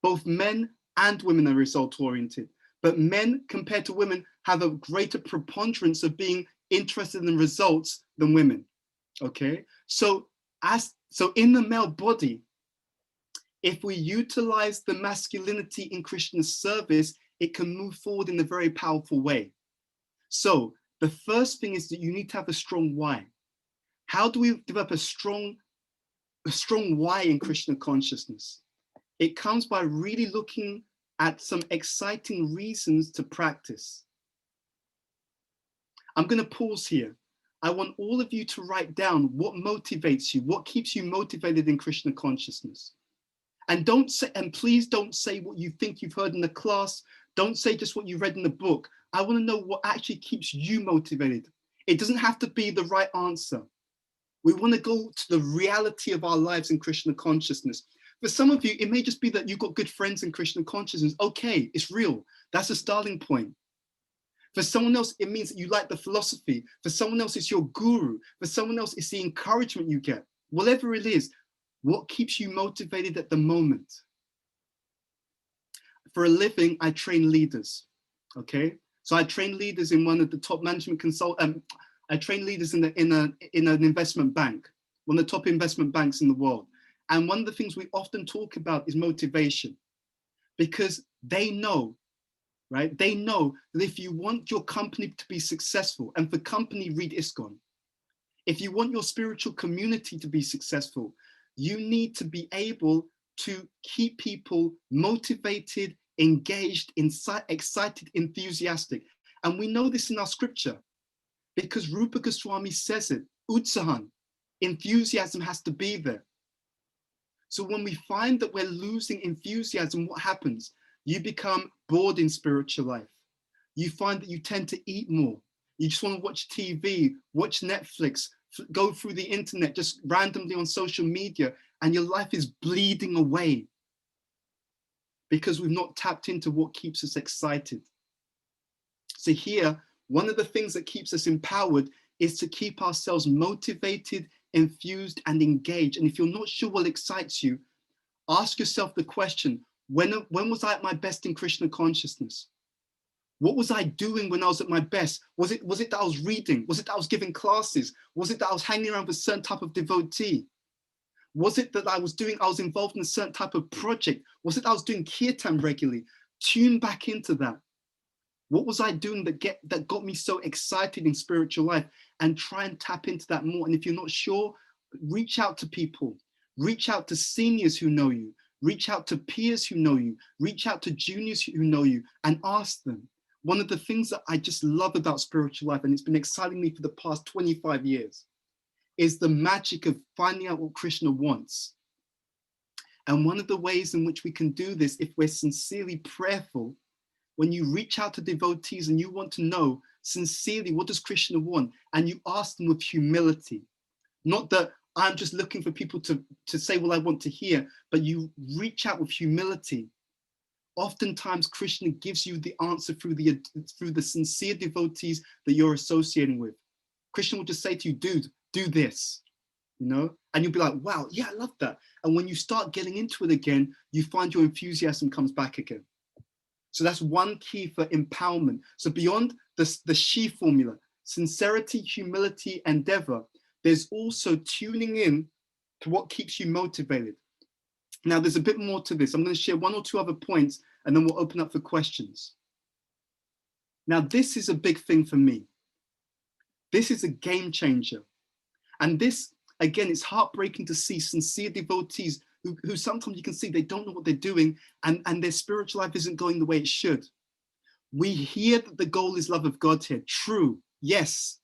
Both men and women are result-oriented, but men compared to women have a greater preponderance of being interested in results than women, okay? So in the male body, if we utilize the masculinity in Krishna's service, it can move forward in a very powerful way. So the first thing is that you need to have a strong why. How do we develop a strong why in Krishna consciousness? It comes by really looking at some exciting reasons to practice. I'm going to pause here. I want all of you to write down what motivates you, what keeps you motivated in Krishna consciousness. And please don't say what you think you've heard in the class. Don't say just what you read in the book. I want to know what actually keeps you motivated. It doesn't have to be the right answer. We want to go to the reality of our lives in Krishna consciousness. For some of you, it may just be that you've got good friends in Krishna consciousness. Okay, it's real. That's a starting point. For someone else, it means that you like the philosophy. For someone else, it's your guru. For someone else, it's the encouragement you get. Whatever it is, what keeps you motivated at the moment? For a living, I train leaders, okay? So I train leaders in one of the top management I train leaders in an investment bank, one of the top investment banks in the world. And one of the things we often talk about is motivation, because they know, right? They know that if you want your company to be successful, and for company, read ISKCON. If you want your spiritual community to be successful, you need to be able to keep people motivated, engaged, excited, enthusiastic. And we know this in our scripture because Rupa Goswami says it, Utsahan, enthusiasm has to be there. So when we find that we're losing enthusiasm, what happens? You become bored in spiritual life. You find that you tend to eat more. You just want to watch TV, watch Netflix, go through the internet, just randomly on social media, and your life is bleeding away because we've not tapped into what keeps us excited. So here, one of the things that keeps us empowered is to keep ourselves motivated, enthused, and engaged. And if you're not sure what excites you, ask yourself the question, when was I at my best in Krishna consciousness? What was I doing when I was at my best? Was it that I was reading? Was it that I was giving classes? Was it that I was hanging around with a certain type of devotee? Was it that I was involved in a certain type of project? Was it that I was doing kirtan regularly? Tune back into that. What was I doing that got me so excited in spiritual life? And try and tap into that more. And if you're not sure, reach out to people. Reach out to seniors who know you. Reach out to peers who know you. Reach out to juniors who know you and ask them. One of the things that I just love about spiritual life, and it's been exciting me for the past 25 years, is the magic of finding out what Krishna wants. And one of the ways in which we can do this, if we're sincerely prayerful, when you reach out to devotees and you want to know sincerely what does Krishna want, and you ask them with humility, not that I'm just looking for people to say what I want to hear, but you reach out with humility. Oftentimes Krishna gives you the answer through the sincere devotees that you're associating with. Krishna will just say to you, dude, do this, you know? And you'll be like, wow, yeah, I love that. And when you start getting into it again, you find your enthusiasm comes back again. So that's one key for empowerment. So beyond the SHE formula, sincerity, humility, endeavor, there's also tuning in to what keeps you motivated. Now, there's a bit more to this. I'm going to share one or two other points, and then we'll open up for questions. Now, this is a big thing for me. This is a game changer. And this, again, it's heartbreaking to see sincere devotees who sometimes you can see they don't know what they're doing, and their spiritual life isn't going the way it should. We hear that the goal is love of God here. True. Yes,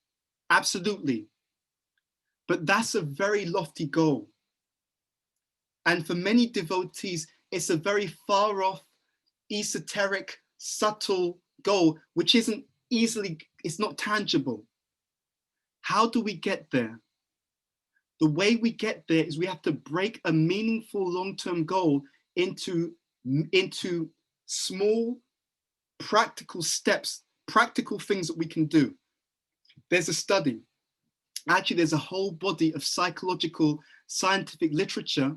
absolutely. But that's a very lofty goal. And for many devotees, it's a very far off, esoteric, subtle goal, which isn't easily, it's not tangible. How do we get there? The way we get there is we have to break a meaningful long-term goal into small, practical steps, practical things that we can do. There's a study. Actually, there's a whole body of psychological scientific literature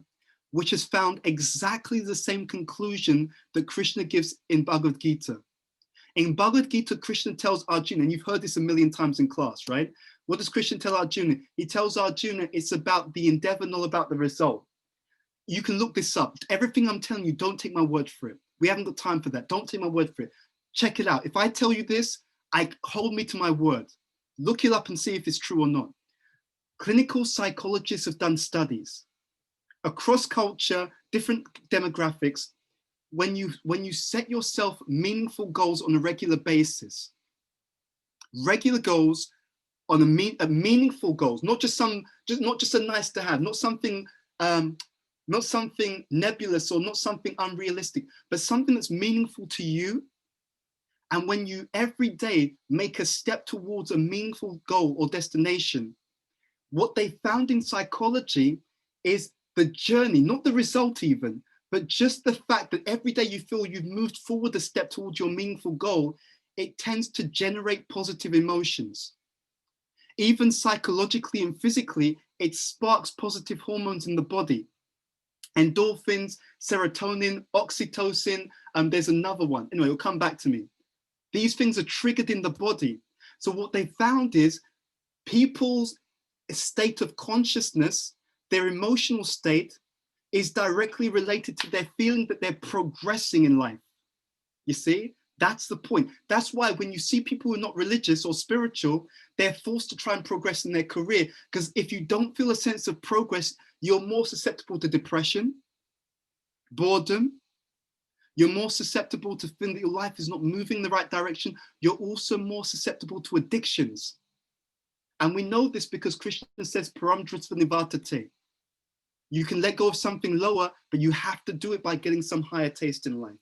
which has found exactly the same conclusion that Krishna gives in Bhagavad Gita. In Bhagavad Gita, Krishna tells Arjuna, and you've heard this a million times in class, right? What does Krishna tell Arjuna? He tells Arjuna it's about the endeavor, not about the result. You can look this up. Everything I'm telling you, don't take my word for it. We haven't got time for that. Don't take my word for it. Check it out. If I tell you this, hold me to my word. Look it up and see if it's true or not. Clinical psychologists have done studies across culture, different demographics. When you set yourself meaningful goals on a regular basis, regular goals on a meaningful goals, not just a nice to have, not something nebulous or not something unrealistic, but something that's meaningful to you. And when you every day make a step towards a meaningful goal or destination, what they found in psychology is the journey, not the result even, but just the fact that every day you feel you've moved forward a step towards your meaningful goal, it tends to generate positive emotions. Even psychologically and physically, it sparks positive hormones in the body. Endorphins, serotonin, oxytocin, there's another one. Anyway, it'll come back to me. These things are triggered in the body. So what they found is people's state of consciousness, their emotional state, is directly related to their feeling that they're progressing in life. You see, that's the point. That's why when you see people who are not religious or spiritual, they're forced to try and progress in their career. Because if you don't feel a sense of progress, you're more susceptible to depression, boredom. You're more susceptible to feeling that your life is not moving in the right direction. You're also more susceptible to addictions. And we know this because Krishna says, Paramdrisva. You can let go of something lower, but you have to do it by getting some higher taste in life.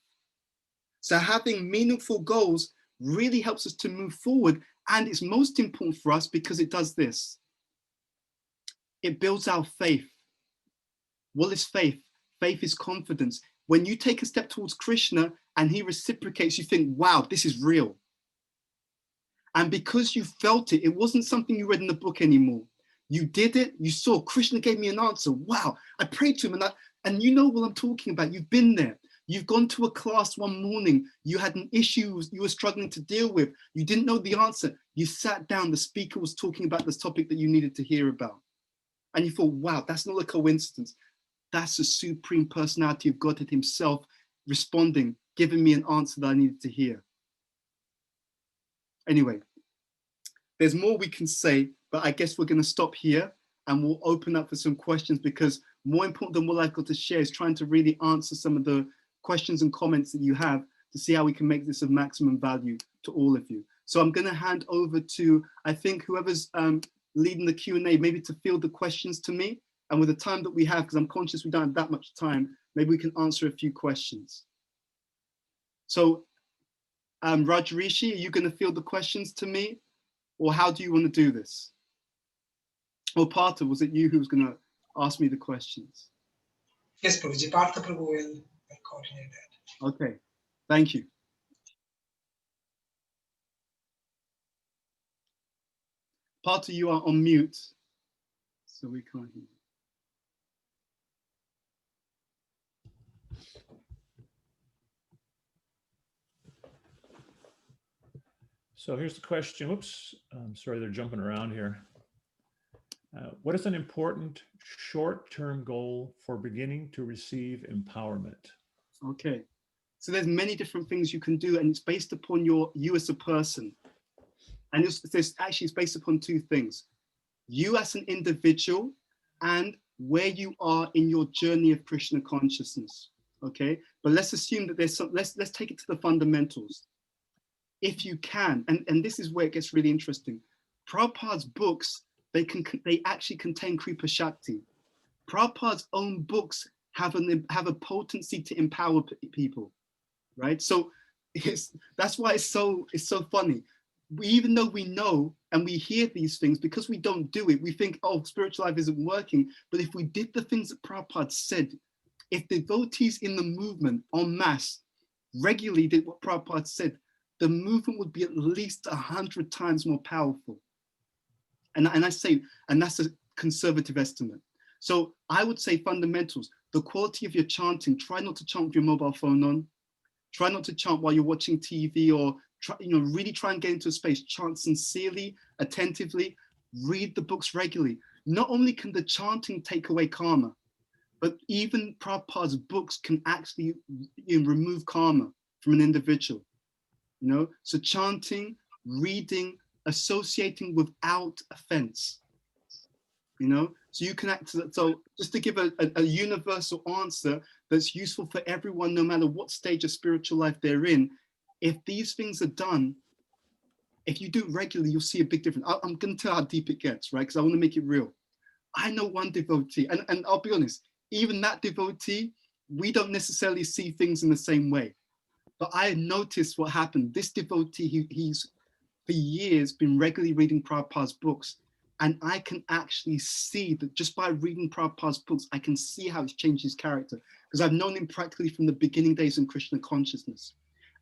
So having meaningful goals really helps us to move forward. And it's most important for us because it does this. It builds our faith. What is faith? Faith is confidence. When you take a step towards Krishna and he reciprocates, you think, wow, this is real. And because you felt it, it wasn't something you read in the book anymore. You did it, you saw, Krishna gave me an answer. Wow, I prayed to him and you know what I'm talking about. You've been there. You've gone to a class one morning. You had an issue you were struggling to deal with. You didn't know the answer. You sat down, the speaker was talking about this topic that you needed to hear about. And you thought, wow, that's not a coincidence. That's the supreme personality of Godhead himself responding, giving me an answer that I needed to hear. Anyway, there's more we can say, but I guess we're going to stop here and we'll open up for some questions, because more important than what I've got to share is trying to really answer some of the questions and comments that you have to see how we can make this of maximum value to all of you. So I'm going to hand over to, I think, whoever's leading the Q&A, maybe to field the questions to me. And with the time that we have, because I'm conscious we don't have that much time, maybe we can answer a few questions. So Rajrishi, are you going to field the questions to me? Or how do you want to do this? Or Partha, was it you who was going to ask me the questions? Yes, Prabhuji. Partha Prabhu will coordinate that. Okay, thank you. Partha, you are on mute, so we can't hear you. So here's the question. Whoops, I'm sorry, they're jumping around here. What is an important short-term goal for beginning to receive empowerment? Okay, so there's many different things you can do, and it's based upon you as a person. And it's based upon two things: you as an individual and where you are in your journey of Krishna consciousness. Okay, but let's assume that there's some, let's take it to the fundamentals. If you can, and this is where it gets really interesting. Prabhupada's books, they actually contain Kripa Shakti. Prabhupada's own books have a potency to empower people, right? So that's why it's so funny. Even though we know and we hear these things, because we don't do it, we think, oh, spiritual life isn't working. But if we did the things that Prabhupada said, if devotees in the movement en masse regularly did what Prabhupada said, the movement would be at least 100 times more powerful. And I say, and that's a conservative estimate. So I would say fundamentals, the quality of your chanting. Try not to chant with your mobile phone on. Try not to chant while you're watching TV, or really try and get into a space. Chant sincerely, attentively, read the books regularly. Not only can the chanting take away karma, but even Prabhupada's books can actually remove karma from an individual. So chanting, reading, associating without offense. So you can act. So just to give a universal answer that's useful for everyone, no matter what stage of spiritual life they're in, if these things are done, if you do it regularly, you'll see a big difference. I'm going to tell how deep it gets, right? Because I want to make it real. I know one devotee, and I'll be honest, even that devotee, we don't necessarily see things in the same way. But I noticed what happened. This devotee, he's for years been regularly reading Prabhupada's books. And I can actually see that just by reading Prabhupada's books, I can see how it's changed his character. Because I've known him practically from the beginning days in Krishna consciousness.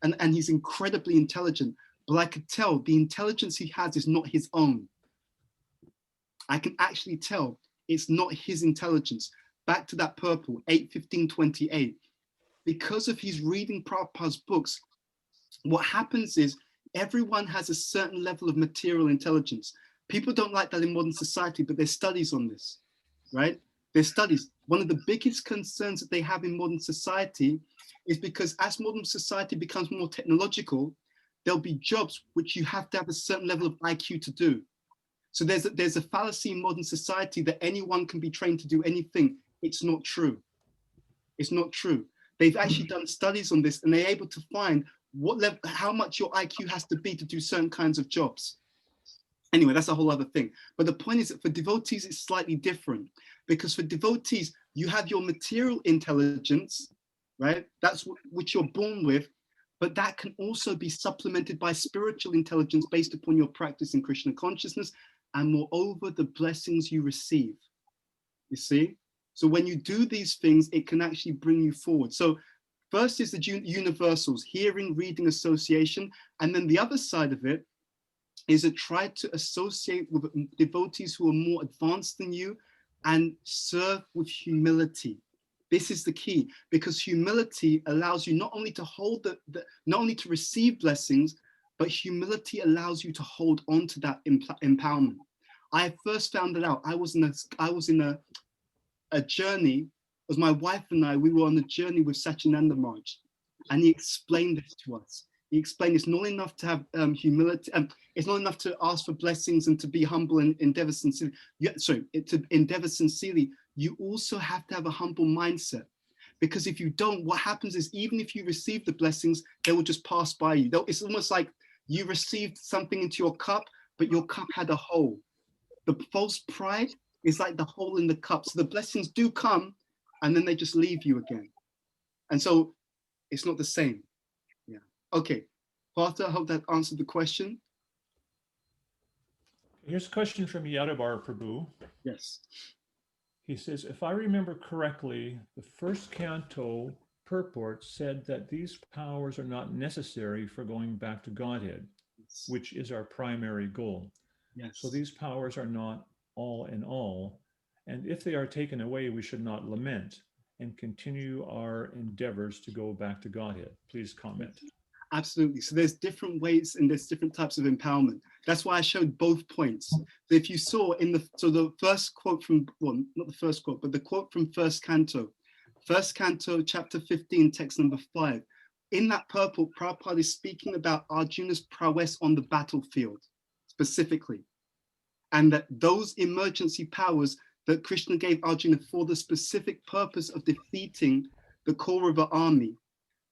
And he's incredibly intelligent. But I could tell the intelligence he has is not his own. I can actually tell it's not his intelligence. Back to that purple, 8:15:28. Because of his reading Prabhupada's books, what happens is everyone has a certain level of material intelligence. People don't like that in modern society, but there's studies on this, right? There's studies. One of the biggest concerns that they have in modern society is because as modern society becomes more technological, there'll be jobs which you have to have a certain level of IQ to do. So there's a fallacy in modern society that anyone can be trained to do anything. It's not true. It's not true. They've actually done studies on this, and they're able to find what level, how much your IQ has to be to do certain kinds of jobs. Anyway, that's a whole other thing. But the point is that for devotees, it's slightly different, because for devotees, you have your material intelligence, right? That's which you're born with, but that can also be supplemented by spiritual intelligence based upon your practice in Krishna consciousness, and moreover, the blessings you receive. You see? So when you do these things, it can actually bring you forward. So first is the universals, hearing, reading, association. And then the other side of it is to try to associate with devotees who are more advanced than you and serve with humility. This is the key, because humility allows you not only to hold not only to receive blessings, but humility allows you to hold on to that empowerment. I first found it out. I was in a journey. It was my wife and I. We were on a journey with Sachinanda Maharaj, and he explained this to us. He explained it's not enough to have humility. It's not enough to ask for blessings and to be humble and endeavor sincerely. To endeavor sincerely, you also have to have a humble mindset. Because if you don't, what happens is even if you receive the blessings, they will just pass by you. It's almost like you received something into your cup, but your cup had a hole. The false pride is like the hole in the cup. So the blessings do come, and then they just leave you again. And so it's not the same. Yeah. Okay. Partha, I hope that answered the question. Here's a question from Yadabar Prabhu. Yes. He says, if I remember correctly, the first canto purport said that these powers are not necessary for going back to Godhead, Yes. which is our primary goal. Yes. So these powers are not all in all, and if they are taken away, we should not lament and continue our endeavors to go back to Godhead. Please comment. Absolutely. So there's different ways and there's different types of empowerment. That's why I showed both points. So if you saw the first quote from, well, not the first quote, but the quote from first canto, chapter 15, text number 5. In that purport, Prabhupada is speaking about Arjuna's prowess on the battlefield, specifically. And that those emergency powers that Krishna gave Arjuna for the specific purpose of defeating the Kaurava army,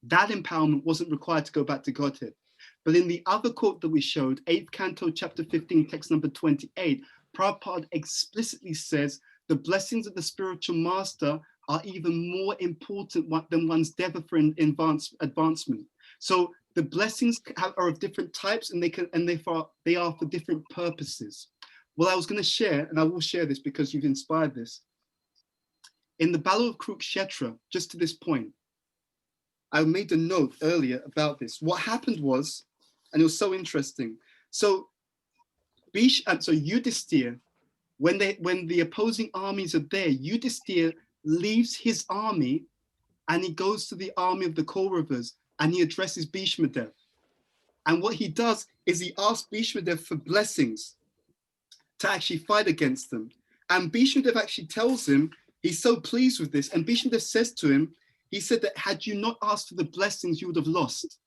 that empowerment wasn't required to go back to Godhead. But in the other quote that we showed, 8th canto, chapter 15, text number 28, Prabhupada explicitly says the blessings of the spiritual master are even more important than one's endeavor for advancement. So the blessings are of different types, and they are for different purposes. Well, I was going to share, and I will share this because you've inspired this. In the Battle of Kurukshetra, just to this point, I made a note earlier about this. What happened was, and it was so interesting. So Yudhisthira, when the opposing armies are there, Yudhisthira leaves his army and he goes to the army of the Kauravas and he addresses Bhishma Dev. And what he does is he asks Bhishma Dev for blessings to actually fight against them. And Bhishma Dev actually tells him he's so pleased with this. And Bhishma Dev says to him, he said that had you not asked for the blessings, you would have lost.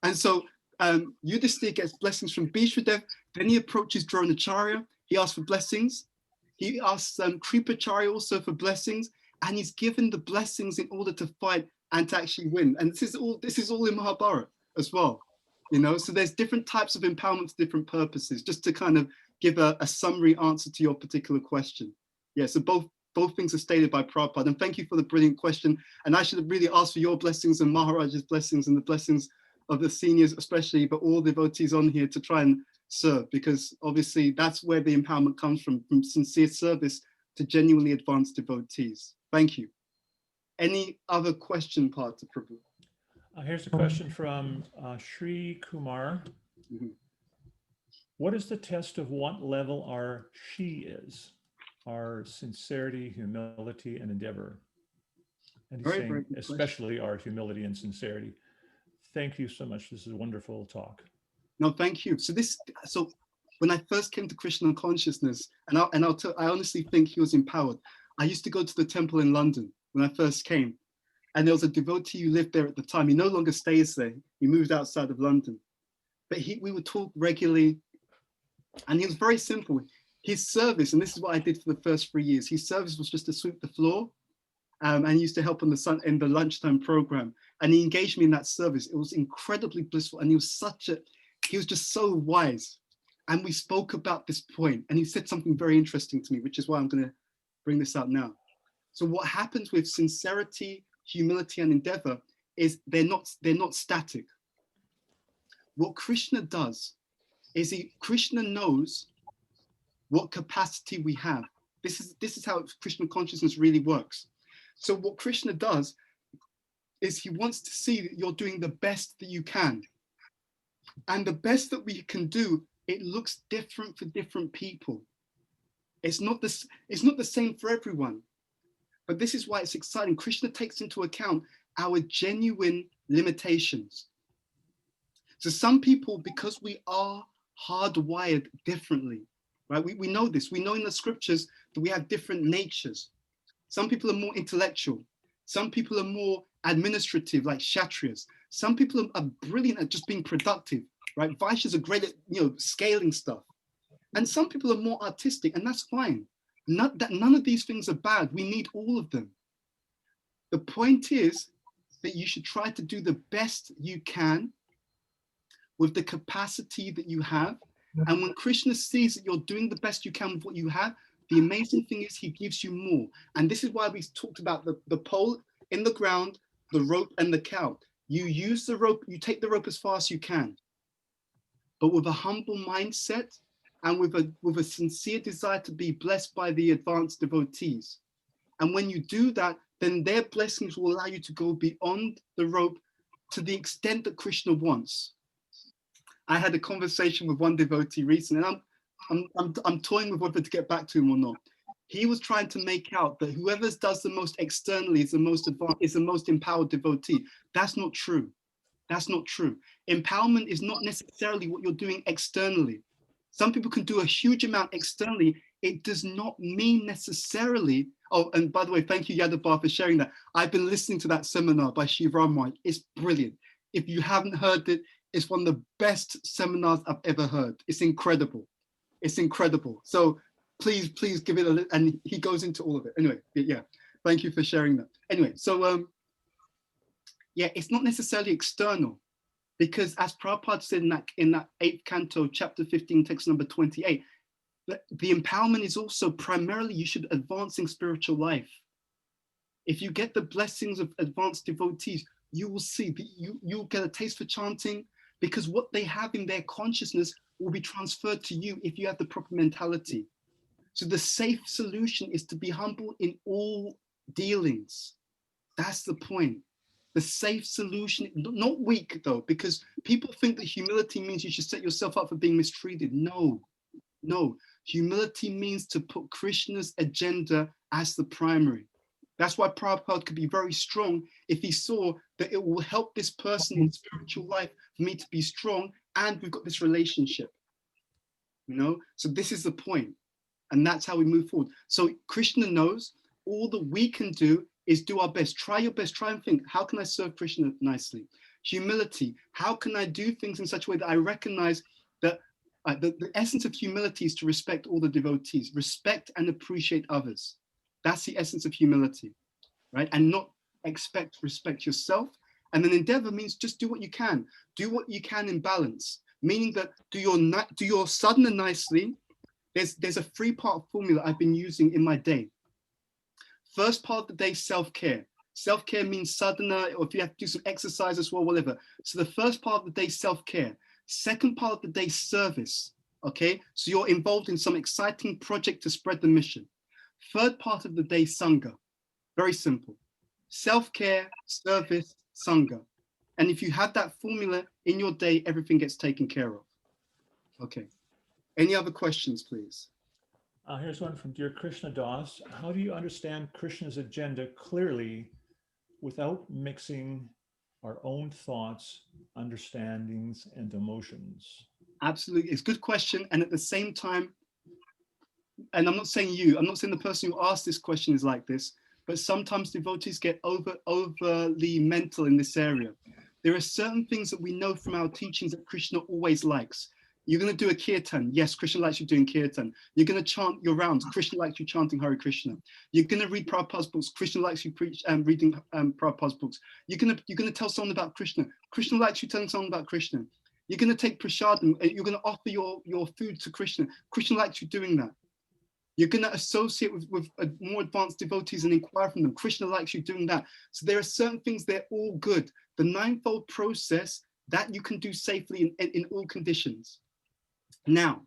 And so Yudhisthira gets blessings from Bhishma Dev. Then he approaches Dronacharya. He asks for blessings. He asks Kripacharya also for blessings. And he's given the blessings in order to fight and to actually win. And this is all in Mahabharata as well. You know, so there's different types of empowerment for different purposes, just to kind of give a summary answer to your particular question. Yeah, so both things are stated by Prabhupada. And thank you for the brilliant question. And I should have really asked for your blessings and Maharaj's blessings and the blessings of the seniors, especially, but all devotees on here to try and serve, because obviously that's where the empowerment comes from sincere service to genuinely advanced devotees. Thank you. Any other question, Partha Prabhu? Here's a question from Sri Kumar. Mhm. What is the test of what level our she is? Our sincerity, humility, and endeavor. And he's saying, especially our humility and sincerity. Thank you so much. This is a wonderful talk. No, thank you. So when I first came to Krishna consciousness, and I honestly think he was empowered. I used to go to the temple in London when I first came, and there was a devotee who lived there at the time. He no longer stays there. He moved outside of London, but we would talk regularly, and he was very simple. His service, and this is what I did for the first 3 years, his service was just to sweep the floor and he used to help in the lunchtime program. And he engaged me in that service. It was incredibly blissful, and he was just so wise. And we spoke about this point, and he said something very interesting to me, which is why I'm going to bring this out now. So what happens with sincerity, humility, and endeavor is they're not static. What Krishna does is Krishna knows what capacity we have. This is how Krishna consciousness really works. So what Krishna does is he wants to see that you're doing the best that you can. And the best that we can do, it looks different for different people. It's not the same for everyone. But this is why it's exciting. Krishna takes into account our genuine limitations. So some people, because we are hardwired differently, right? We know this. We know in the scriptures that we have different natures. Some people are more intellectual. Some people are more administrative, like Kshatriyas. Some people are brilliant at just being productive, right? Vaishyas are great at, scaling stuff. And some people are more artistic, and that's fine. None of these things are bad. We need all of them. The point is that you should try to do the best you can with the capacity that you have. And when Krishna sees that you're doing the best you can with what you have, the amazing thing is he gives you more. And this is why we talked about the pole in the ground, the rope and the cow. You use the rope, you take the rope as far as you can, but with a humble mindset and with a sincere desire to be blessed by the advanced devotees. And when you do that, then their blessings will allow you to go beyond the rope to the extent that Krishna wants. I had a conversation with one devotee recently, and I'm toying with whether to get back to him or not. He was trying to make out that whoever does the most externally is the most advanced, is the most empowered devotee. That's not true. That's not true. Empowerment is not necessarily what you're doing externally. Some people can do a huge amount externally. It does not mean necessarily. Oh, and by the way, thank you, Yadav, for sharing that. I've been listening to that seminar by Shiva Ram. It's brilliant. If you haven't heard it, it's one of the best seminars I've ever heard. It's incredible. It's incredible. So please give it a listen. And he goes into all of it. Anyway, yeah, thank you for sharing that. Anyway, so yeah, it's not necessarily external, because as Prabhupada said in that 8th canto, chapter 15, text number 28, the empowerment is also primarily you should advancing spiritual life. If you get the blessings of advanced devotees, you will see that you'll get a taste for chanting, because what they have in their consciousness will be transferred to you if you have the proper mentality. So the safe solution is to be humble in all dealings. That's the point. The safe solution, not weak though, because people think that humility means you should set yourself up for being mistreated. No. Humility means to put Krishna's agenda as the primary. That's why Prabhupada could be very strong if he saw that it will help this person in spiritual life for me to be strong, and we've got this relationship. So this is the point, and that's how we move forward. So Krishna knows all that we can do is do our best. Try your best. Try and think, how can I serve Krishna nicely? Humility, how can I do things in such a way that I recognize that the essence of humility is to respect all the devotees, respect and appreciate others. That's the essence of humility, right? And not respect yourself. And then endeavor means just do what you can. Do what you can in balance, meaning that do your sadhana nicely. There's a 3-part formula I've been using in my day. First part of the day, self-care. Self-care means sadhana, or if you have to do some exercise as well, whatever. So the first part of the day, self-care. Second part of the day, service. Okay, so you're involved in some exciting project to spread the mission. Third part of the day, sangha. Very simple. Self-care, service, sangha. And if you have that formula in your day, everything gets taken care of. Okay. Any other questions, please? Here's one from Dear Krishna Das. How do you understand Krishna's agenda clearly without mixing our own thoughts, understandings, and emotions? Absolutely. It's a good question. And at the same time, and I'm not saying the person who asked this question is like this, but sometimes devotees get overly mental in this area. There are certain things that we know from our teachings that Krishna always likes. You're going to do a kirtan. Yes, Krishna likes you doing kirtan. You're going to chant your rounds. Krishna likes you chanting Hare Krishna. You're going to read Prabhupada's books. Krishna likes you reading Prabhupada's books. You're going to tell someone about Krishna. Krishna likes you telling someone about Krishna. You're going to take prasadam. You're going to offer your food to Krishna. Krishna likes you doing that. You're going to associate with more advanced devotees and inquire from them. Krishna likes you doing that. So there are certain things, they're all good. The ninefold process that you can do safely in all conditions. Now,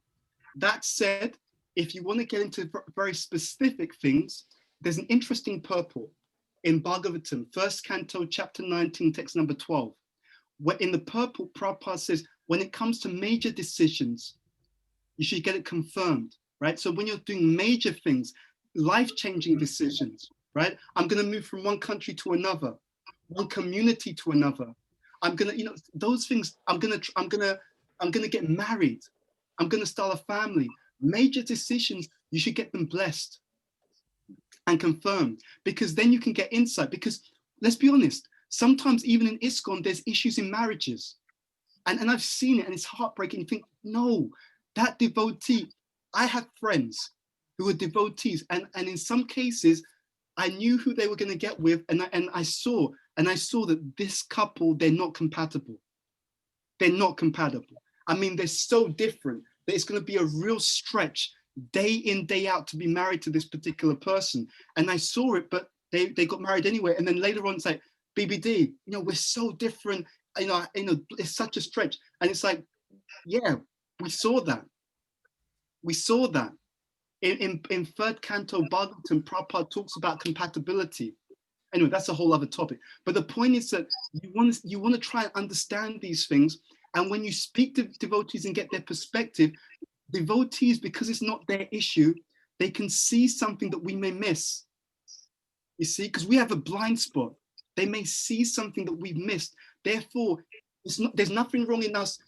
that said, if you want to get into very specific things, there's an interesting purport in Bhagavatam, 1st canto, chapter 19, text number 12. Where in the purport, Prabhupada says, when it comes to major decisions, you should get it confirmed, right? So when you're doing major things, life-changing decisions, right? I'm going to move from one country to another, one community to another. I'm going to, those things, I'm going to get married. I'm going to start a family. Major decisions, you should get them blessed and confirmed, because then you can get insight. Because let's be honest, sometimes even in ISKCON, there's issues in marriages. And I've seen it and it's heartbreaking. You think, no, that devotee, I have friends who are devotees. And in some cases, I knew who they were going to get with. And I saw that this couple, they're not compatible. They're not compatible. I mean, they're so different that it's going to be a real stretch day in, day out to be married to this particular person. And I saw it, but they got married anyway. And then later on, it's like, BBD, we're so different. It's such a stretch. And it's like, yeah, we saw that. We saw that. In 3rd canto Bhagavatam, Prabhupada talks about compatibility. Anyway, that's a whole other topic. But the point is that you want to try and understand these things. And when you speak to devotees and get their perspective, devotees, because it's not their issue, they can see something that we may miss. You see, because we have a blind spot. They may see something that we've missed. Therefore, there's nothing wrong in us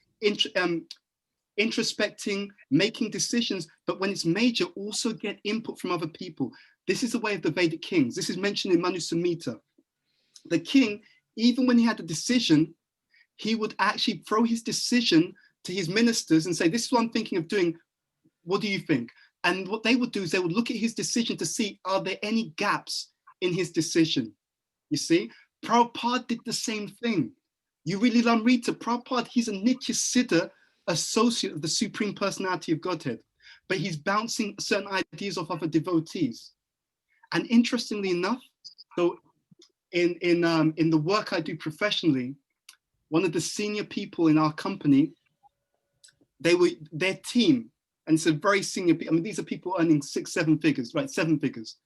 introspecting, making decisions, but when it's major, also get input from other people. This is the way of the Vedic kings. This is mentioned in Manu Samhita. The king, even when he had a decision, he would actually throw his decision to his ministers and say, this is what I'm thinking of doing. What do you think? And what they would do is they would look at his decision to see, are there any gaps in his decision? You see, Prabhupada did the same thing. You really Lamrita, Prabhupada, he's a Nitya Siddha associate of the Supreme Personality of Godhead, but he's bouncing certain ideas off other devotees. And interestingly enough, so in the work I do professionally, one of the senior people in our company, their team, and it's a very senior, I mean, these are people earning 6-7 figures, right? 7 figures.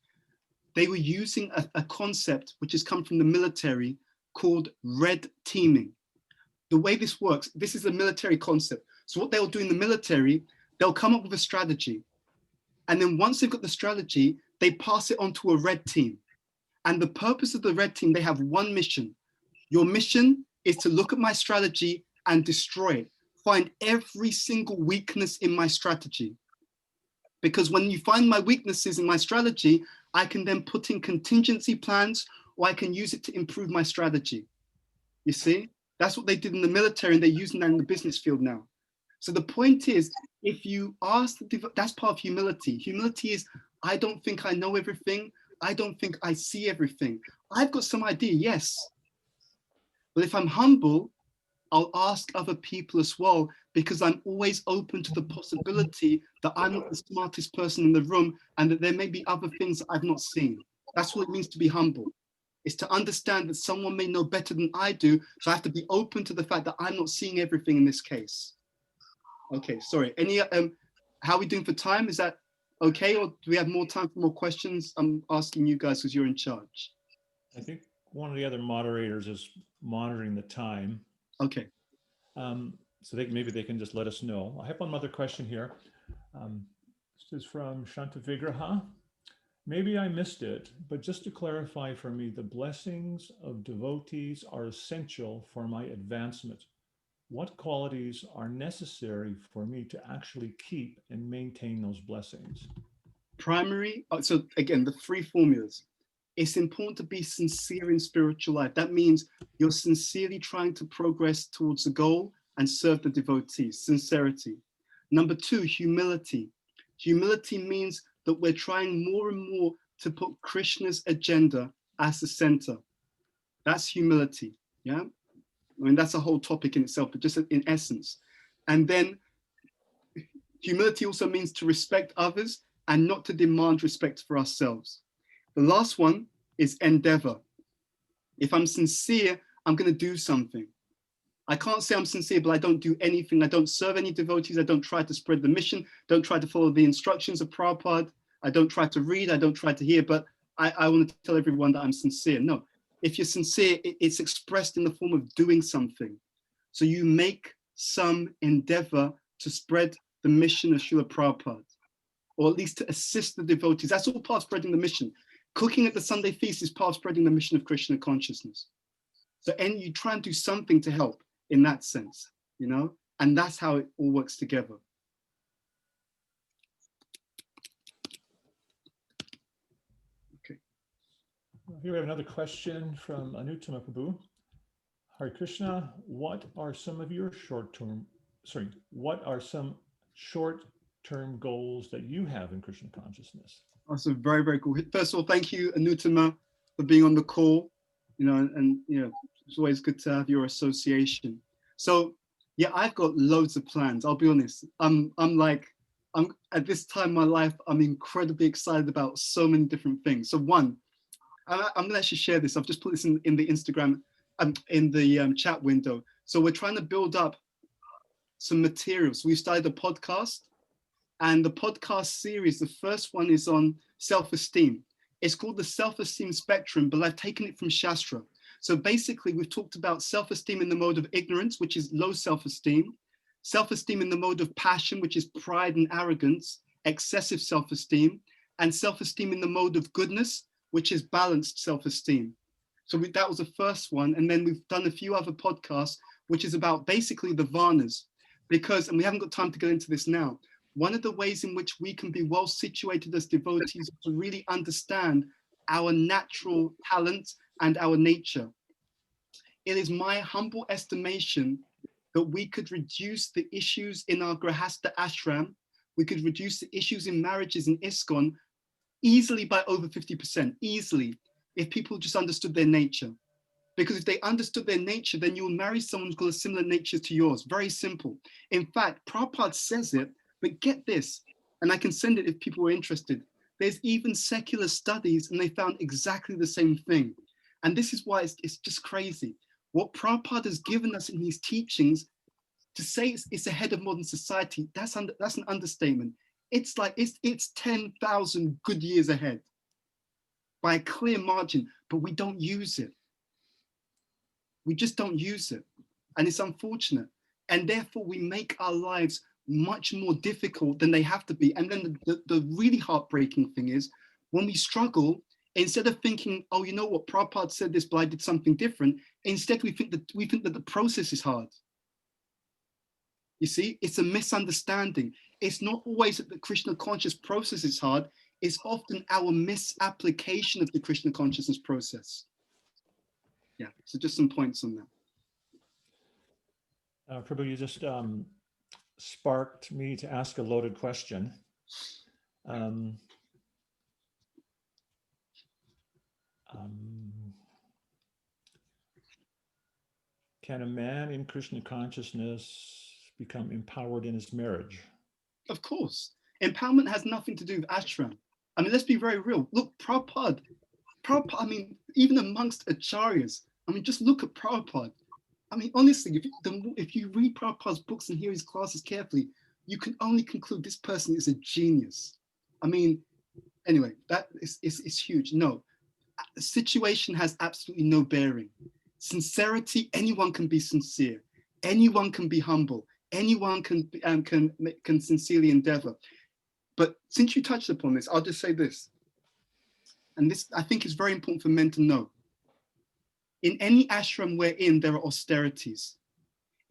They were using a concept which has come from the military called red teaming. The way this works, this is a military concept. So what they'll do in the military, they'll come up with a strategy. And then once they've got the strategy, they pass it on to a red team. And the purpose of the red team, they have one mission. Your mission is to look at my strategy and destroy it. Find every single weakness in my strategy. Because when you find my weaknesses in my strategy, I can then put in contingency plans, or I can use it to improve my strategy. You see, that's what they did in the military, and they're using that in the business field now. So the point is, if you ask, that's part of humility. Humility is, I don't think I know everything. I don't think I see everything. I've got some idea, yes. But if I'm humble, I'll ask other people as well, because I'm always open to the possibility that I'm not the smartest person in the room and that there may be other things that I've not seen. That's what it means to be humble. It's to understand that someone may know better than I do, so I have to be open to the fact that I'm not seeing everything in this case. Okay, sorry. Any, how are we doing for time? Is that okay, or do we have more time for more questions? I'm asking you guys because you're in charge. I think one of the other moderators is monitoring the time. Okay. So maybe they can just let us know. I have one other question here. This is from Shanta Vigraha. Maybe I missed it, but just to clarify for me, the blessings of devotees are essential for my advancement. What qualities are necessary for me to actually keep and maintain those blessings? Primary, so again, the 3 formulas. It's important to be sincere in spiritual life. That means you're sincerely trying to progress towards the goal and serve the devotees, sincerity. Number two, humility. Humility means that we're trying more and more to put Krishna's agenda as the center. That's humility, yeah? I mean, that's a whole topic in itself, but just in essence. And then humility also means to respect others and not to demand respect for ourselves. The last one is endeavor. If I'm sincere, I'm going to do something. I can't say I'm sincere, but I don't do anything. I don't serve any devotees. I don't try to spread the mission. Don't try to follow the instructions of Prabhupada. I don't try to read. I don't try to hear, but I want to tell everyone that I'm sincere. No, if you're sincere, it's expressed in the form of doing something. So you make some endeavor to spread the mission of Srila Prabhupada, or at least to assist the devotees. That's all part of spreading the mission. Cooking at the Sunday feast is part of spreading the mission of Krishna consciousness. So, and you try and do something to help in that sense, you know, and that's how it all works together. Okay. Here we have another question from Anutama Prabhu. Hare Krishna, what are some short-term goals that you have in Krishna consciousness? Also very, very cool. First of all, thank you, Anutama, for being on the call, you know, and you know, it's always good to have your association. So yeah, I've got loads of plans. I'll be honest. I'm at this time in my life, I'm incredibly excited about so many different things. So one, I'm gonna actually share this. I've just put this in the Instagram, in the chat window. So we're trying to build up some materials. We started a podcast, and the podcast series, the first one is on self-esteem. It's called the self-esteem spectrum, but I've taken it from Shastra. So basically, we've talked about self-esteem in the mode of ignorance, which is low self-esteem, self-esteem in the mode of passion, which is pride and arrogance, excessive self-esteem, and self-esteem in the mode of goodness, which is balanced self-esteem. So that was the first one. And then we've done a few other podcasts, which is about basically the Varnas, because, and we haven't got time to go into this now, one of the ways in which we can be well situated as devotees to really understand our natural talent and our nature. It is my humble estimation that we could reduce the issues in our Grahastha ashram, we could reduce the issues in marriages in ISKCON easily by over 50%, easily, if people just understood their nature. Because if they understood their nature, then you'll marry someone who's got a similar nature to yours. Very simple. In fact, Prabhupada says it, but get this, and I can send it if people are interested. There's even secular studies, and they found exactly the same thing. And this is why it's just crazy. What Prabhupada has given us in his teachings, to say it's ahead of modern society, that's an understatement. It's like, it's 10,000 good years ahead by a clear margin, but we don't use it. We just don't use it. And it's unfortunate. And therefore we make our lives much more difficult than they have to be. And then the really heartbreaking thing is when we struggle, instead of thinking, oh, you know what, Prabhupada said this, but I did something different. Instead, we think that the process is hard. You see, it's a misunderstanding. It's not always that the Krishna conscious process is hard. It's often our misapplication of the Krishna consciousness process. Yeah, so just some points on that. Prabhu, you just sparked me to ask a loaded question. Can a man in Krishna consciousness become empowered in his marriage? Of course. Empowerment has nothing to do with ashram. I mean, let's be very real. Look, Prabhupada, I mean, even amongst acharyas, I mean, just look at Prabhupada. I mean, honestly, if you read Prabhupada's books and hear his classes carefully, you can only conclude this person is a genius. I mean, anyway, that is huge. No, the situation has absolutely no bearing. Sincerity, anyone can be sincere. Anyone can be humble. Anyone can sincerely endeavor. But since you touched upon this, I'll just say this. And this, I think, is very important for men to know. In any ashram we're in, there are austerities.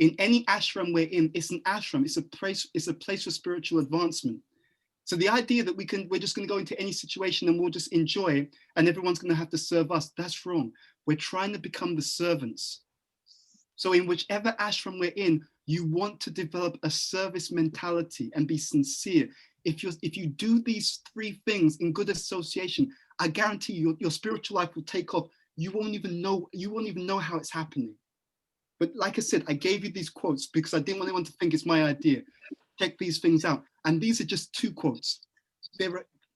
In any ashram we're in, it's an ashram. It's a place for spiritual advancement. So the idea that we're just going to go into any situation and we'll just enjoy it and everyone's going to have to serve us, that's wrong. We're trying to become the servants. So in whichever ashram we're in, you want to develop a service mentality and be sincere. If you do these three things in good association, I guarantee you, your spiritual life will take off. You won't even know how it's happening. But like I said, I gave you these quotes because I didn't want anyone to think it's my idea. Check these things out. And these are just 2 quotes.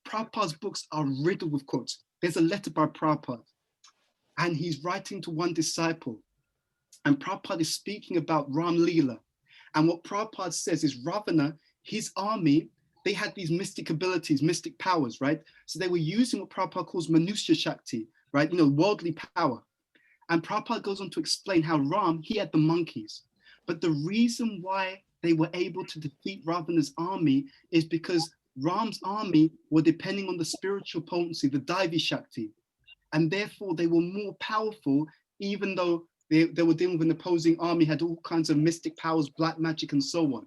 Prabhupada's books are riddled with quotes. There's a letter by Prabhupada, and he's writing to one disciple. And Prabhupada is speaking about Ram Leela. And what Prabhupada says is Ravana, his army, they had these mystic abilities, mystic powers, right? So they were using what Prabhupada calls Manusya Shakti, right? Worldly power. And Prabhupada goes on to explain how Ram, he had the monkeys. But the reason why they were able to defeat Ravana's army is because Ram's army were depending on the spiritual potency, the Daivi Shakti. And therefore they were more powerful, even though they were dealing with an opposing army, had all kinds of mystic powers, black magic, and so on.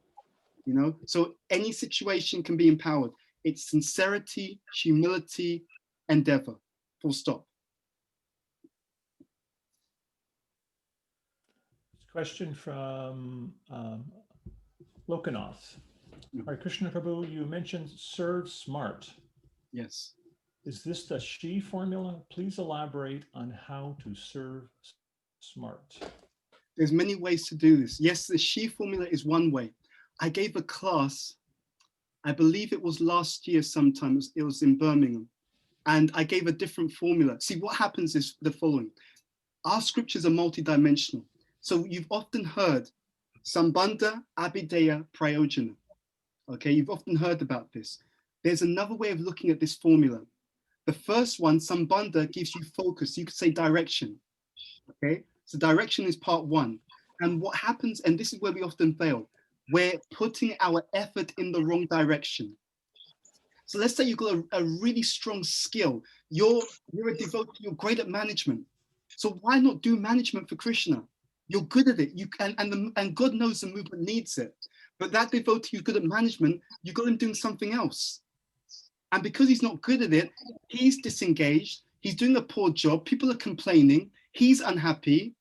So any situation can be empowered. It's sincerity, humility, endeavor, full stop. Question from Lokanath. Hare Krishna Prabhu, you mentioned serve smart. Yes. Is this the She formula? Please elaborate on how to serve smart. There's many ways to do this. Yes, the She formula is one way. I gave a class, I believe it was last year sometime, it was in Birmingham, and I gave a different formula. See, what happens is the following. Our scriptures are multidimensional. So you've often heard Sambandha, Abhideya, Prayojana. Okay, you've often heard about this. There's another way of looking at this formula. The first one, Sambandha, gives you focus. You could say direction. Okay, so direction is part 1. And what happens, and this is where we often fail, we're putting our effort in the wrong direction. So let's say you've got a really strong skill. You're a devotee, you're great at management. So why not do management for Krishna? You're good at it. And God knows the movement needs it. But that devotee who's good at management, you got him doing something else. And because he's not good at it, he's disengaged. He's doing a poor job. People are complaining. He's unhappy.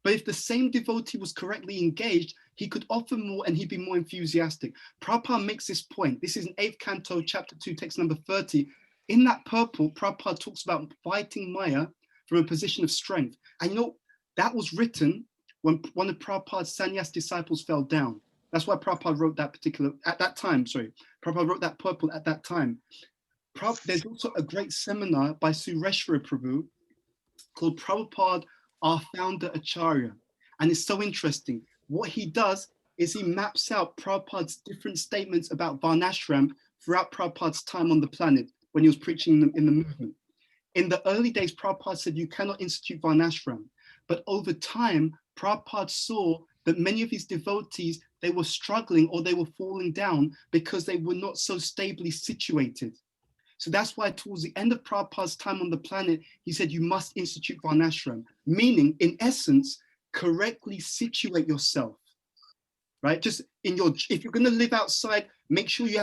But if the same devotee was correctly engaged, he could offer more and he'd be more enthusiastic. Prabhupada makes this point. This is in 8th Canto, chapter 2, text number 30. In that purple, Prabhupada talks about fighting Maya from a position of strength. And that was written when one of Prabhupada's sannyas disciples fell down. That's why Prabhupada wrote that Prabhupada wrote that purple at that time. There's also a great seminar by Sureshwara Prabhu called Prabhupada, Our Founder Acharya. And it's so interesting. What he does is he maps out Prabhupada's different statements about Varnashram throughout Prabhupada's time on the planet when he was preaching in the movement. In the early days, Prabhupada said you cannot institute Varnashram. But over time, Prabhupada saw that many of his devotees, they were struggling or they were falling down because they were not so stably situated. So that's why towards the end of Prabhupada's time on the planet, he said, you must institute Varnashram, meaning in essence, correctly situate yourself, right? Just if you're going to live outside, make sure you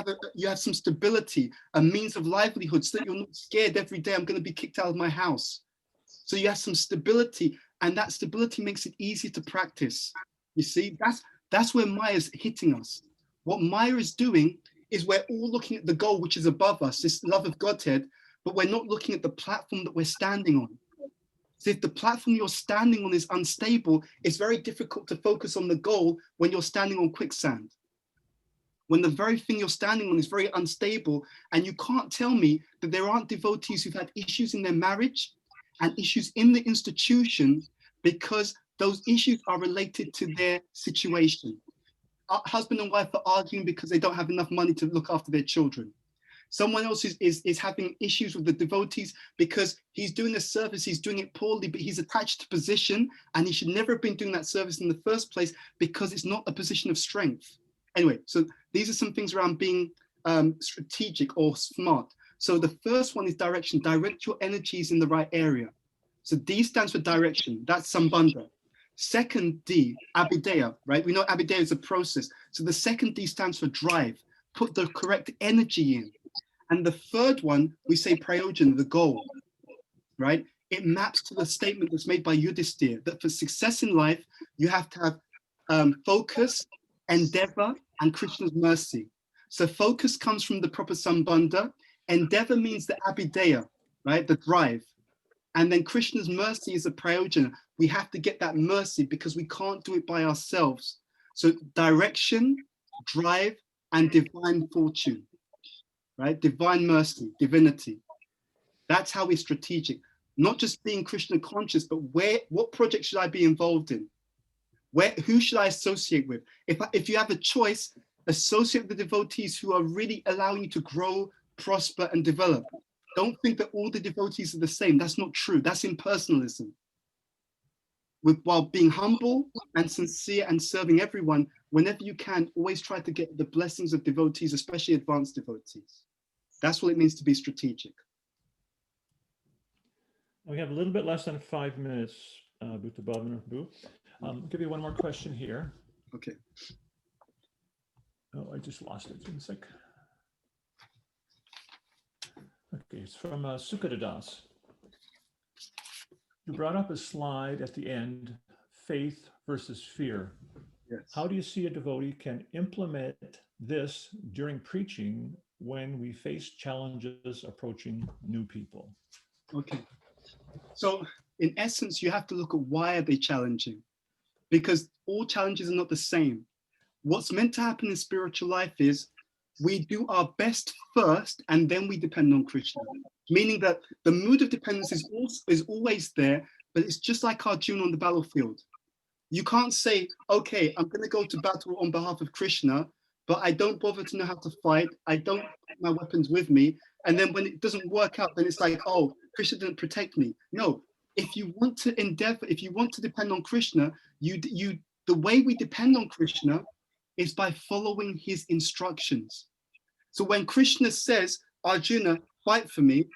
have some stability, a means of livelihood so that you're not scared every day, I'm going to be kicked out of my house. So you have some stability, and that stability makes it easy to practice. You see, that's where Maya is hitting us. What Maya is doing is we're all looking at the goal, which is above us, this love of Godhead, but we're not looking at the platform that we're standing on. So if the platform you're standing on is unstable, it's very difficult to focus on the goal when you're standing on quicksand. When the very thing you're standing on is very unstable, and you can't tell me that there aren't devotees who've had issues in their marriage and issues in the institution because those issues are related to their situation. Husband and wife are arguing because they don't have enough money to look after their children. Someone else is having issues with the devotees because he's doing a service, he's doing it poorly, but he's attached to position and he should never have been doing that service in the first place because it's not a position of strength. Anyway, so these are some things around being strategic or smart. So the first one is direction. Direct your energies in the right area. So D stands for direction. That's Sambandha. Second D, Abhideya, right? We know Abhideya is a process. So the second D stands for drive. Put the correct energy in. And the third one, we say Prayojana, the goal, right? it maps to the statement that's made by Yudhisthira, that for success in life, you have to have focus, endeavor, and Krishna's mercy. So focus comes from the proper sambandha. Endeavor means the abhideya, right? The drive. And then Krishna's mercy is a prayojana. We have to get that mercy because we can't do it by ourselves. So direction, drive, and divine fortune, right? Divine mercy, divinity. That's how we're strategic. Not just being Krishna conscious, but what project should I be involved in? Who should I associate with? If you have a choice, associate with the devotees who are really allowing you to grow, prosper, and develop. Don't think that all the devotees are the same. That's not true. That's impersonalism. While being humble and sincere and serving everyone, whenever you can, always try to get the blessings of devotees, especially advanced devotees. That's what it means to be strategic. We have a little bit less than 5 minutes, Bhuta Bhavana. I'll give you one more question here. Okay. Oh, I just lost it. One sec. Okay, it's from Sukada Das. You brought up a slide at the end, faith versus fear. Yes. How do you see a devotee can implement this during preaching when we face challenges approaching new people? Okay. So in essence, you have to look at why are they challenging? Because all challenges are not the same. What's meant to happen in spiritual life is we do our best first and then we depend on Krishna. Meaning that the mood of dependence is always there, but it's just like Arjuna on the battlefield. You can't say, okay, I'm going to go to battle on behalf of Krishna, but I don't bother to know how to fight. I don't take my weapons with me. And then when it doesn't work out, then it's like, oh, Krishna didn't protect me. No, if you want to endeavor, if you want to depend on Krishna, the way we depend on Krishna is by following his instructions. So when Krishna says, Arjuna, fight for me,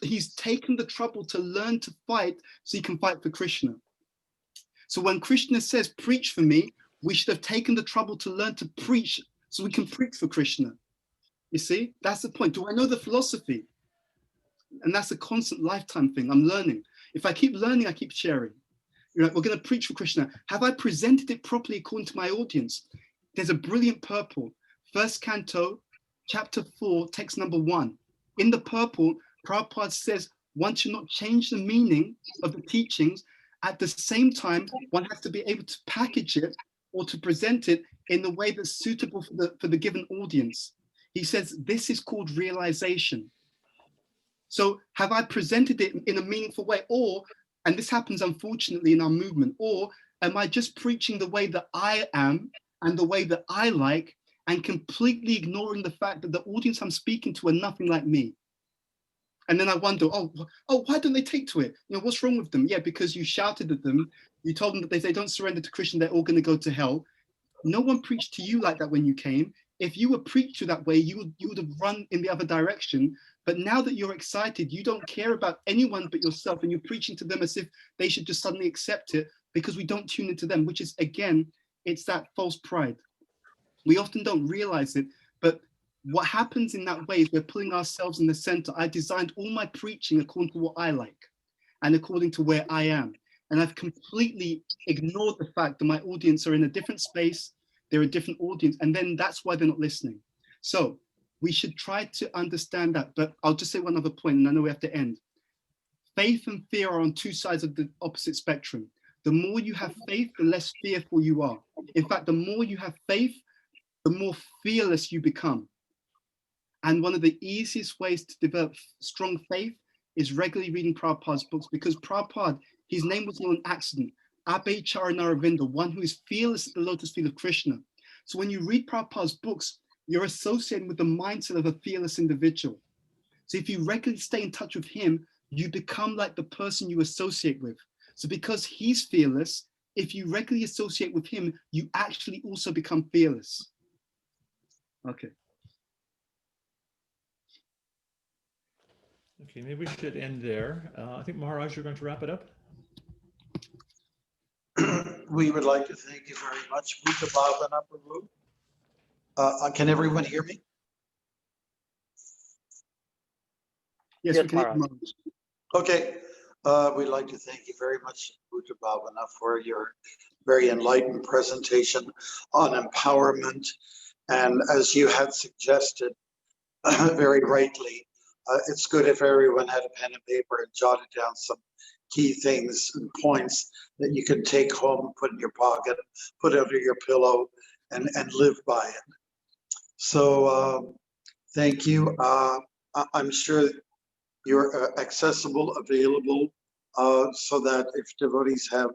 he's taken the trouble to learn to fight so he can fight for Krishna. So when Krishna says, preach for me, we should have taken the trouble to learn to preach so we can preach for Krishna. You see, that's the point. Do I know the philosophy? And that's a constant lifetime thing. I'm learning. If I keep learning, I keep sharing. We're going to preach for Krishna. Have I presented it properly according to my audience? There's a brilliant purport. First canto, chapter 4, text number 1. In the purport, Prabhupada says one should not change the meaning of the teachings. At the same time, one has to be able to package it or to present it in the way that's suitable for the given audience. He says this is called realization. So have I presented it in a meaningful way? Or, and this happens unfortunately in our movement, or am I just preaching the way that I am and the way that I like and completely ignoring the fact that the audience I'm speaking to are nothing like me? And then I wonder, oh, why don't they take to it? You know, what's wrong with them? Yeah, because you shouted at them. You told them that if they don't surrender to Krishna, they're all going to go to hell. No one preached to you like that when you came. If you were preached to that way, you would have run in the other direction. But now that you're excited, you don't care about anyone but yourself, and you're preaching to them as if they should just suddenly accept it because we don't tune into them, which is, again, it's that false pride. We often don't realize it, but what happens in that way is we're putting ourselves in the center. I designed all my preaching according to what I like and according to where I am. And I've completely ignored the fact that my audience are in a different space. They're a different audience. And then that's why they're not listening. So we should try to understand that. But I'll just say one other point, and I know we have to end. Faith and fear are on two sides of the opposite spectrum. The more you have faith, the less fearful you are. In fact, the more you have faith, the more fearless you become. And one of the easiest ways to develop strong faith is regularly reading Prabhupada's books, because Prabhupada, his name was not an accident. Abhay Charanaravinda, one who is fearless at the lotus feet of Krishna. So when you read Prabhupada's books, you're associated with the mindset of a fearless individual. So if you regularly stay in touch with him, you become like the person you associate with. So because he's fearless, if you regularly associate with him, you actually also become fearless. Okay. Okay, maybe we should end there. I think Maharaj, you're going to wrap it up. We would like to thank you very much, Bhuta Bhavana, Prabhu. Can everyone hear me? Yes, we can. Okay. We'd like to thank you very much, Bhuta Bhavana, for your very enlightened presentation on empowerment. And as you had suggested very rightly, it's good if everyone had a pen and paper and jotted down some key things and points that you can take home, put in your pocket, put under your pillow, and live by it. So thank you. I'm sure you're accessible, available, so that if devotees have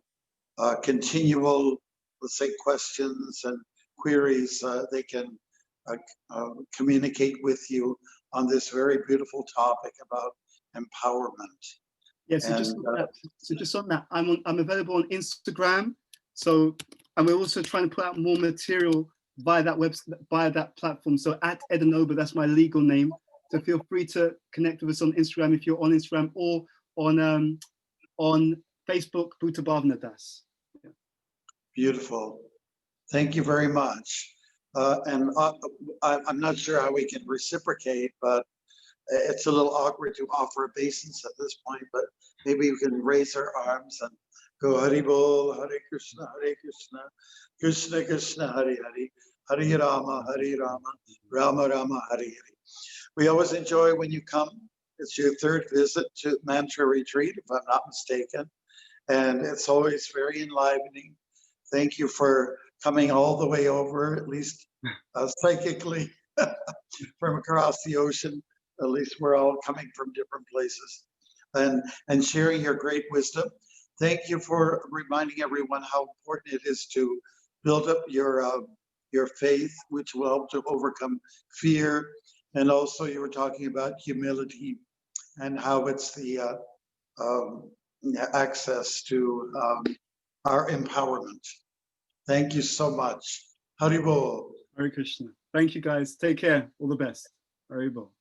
continual, let's say, questions and queries, they can communicate with you on this very beautiful topic about empowerment. Yeah, so just on that, I'm available on Instagram. So, and we're also trying to put out more material via that website, via that platform. So at Edenoba, that's my legal name. So feel free to connect with us on Instagram if you're on Instagram, or on Facebook, Bhuta Bhavana Das. Yeah. Beautiful. Thank you very much. And I'm not sure how we can reciprocate, but it's a little awkward to offer obeisance at this point, but maybe we can raise our arms and go Hari Bol, Hare Krishna, Krishna Krishna, Hare Hare, Hare Rama, Rama Rama, Hare Hare. We always enjoy when you come. It's your third visit to Mantra Retreat, if I'm not mistaken. And it's always very enlivening. Thank you for coming all the way over, at least psychically, from across the ocean. At least we're all coming from different places, and sharing your great wisdom. Thank you for reminding everyone how important it is to build up your faith, which will help to overcome fear. And also you were talking about humility and how it's the access to our empowerment. Thank you so much. Hari Bol. Hare Krishna. Thank you guys. Take care. All the best. Hari Bol.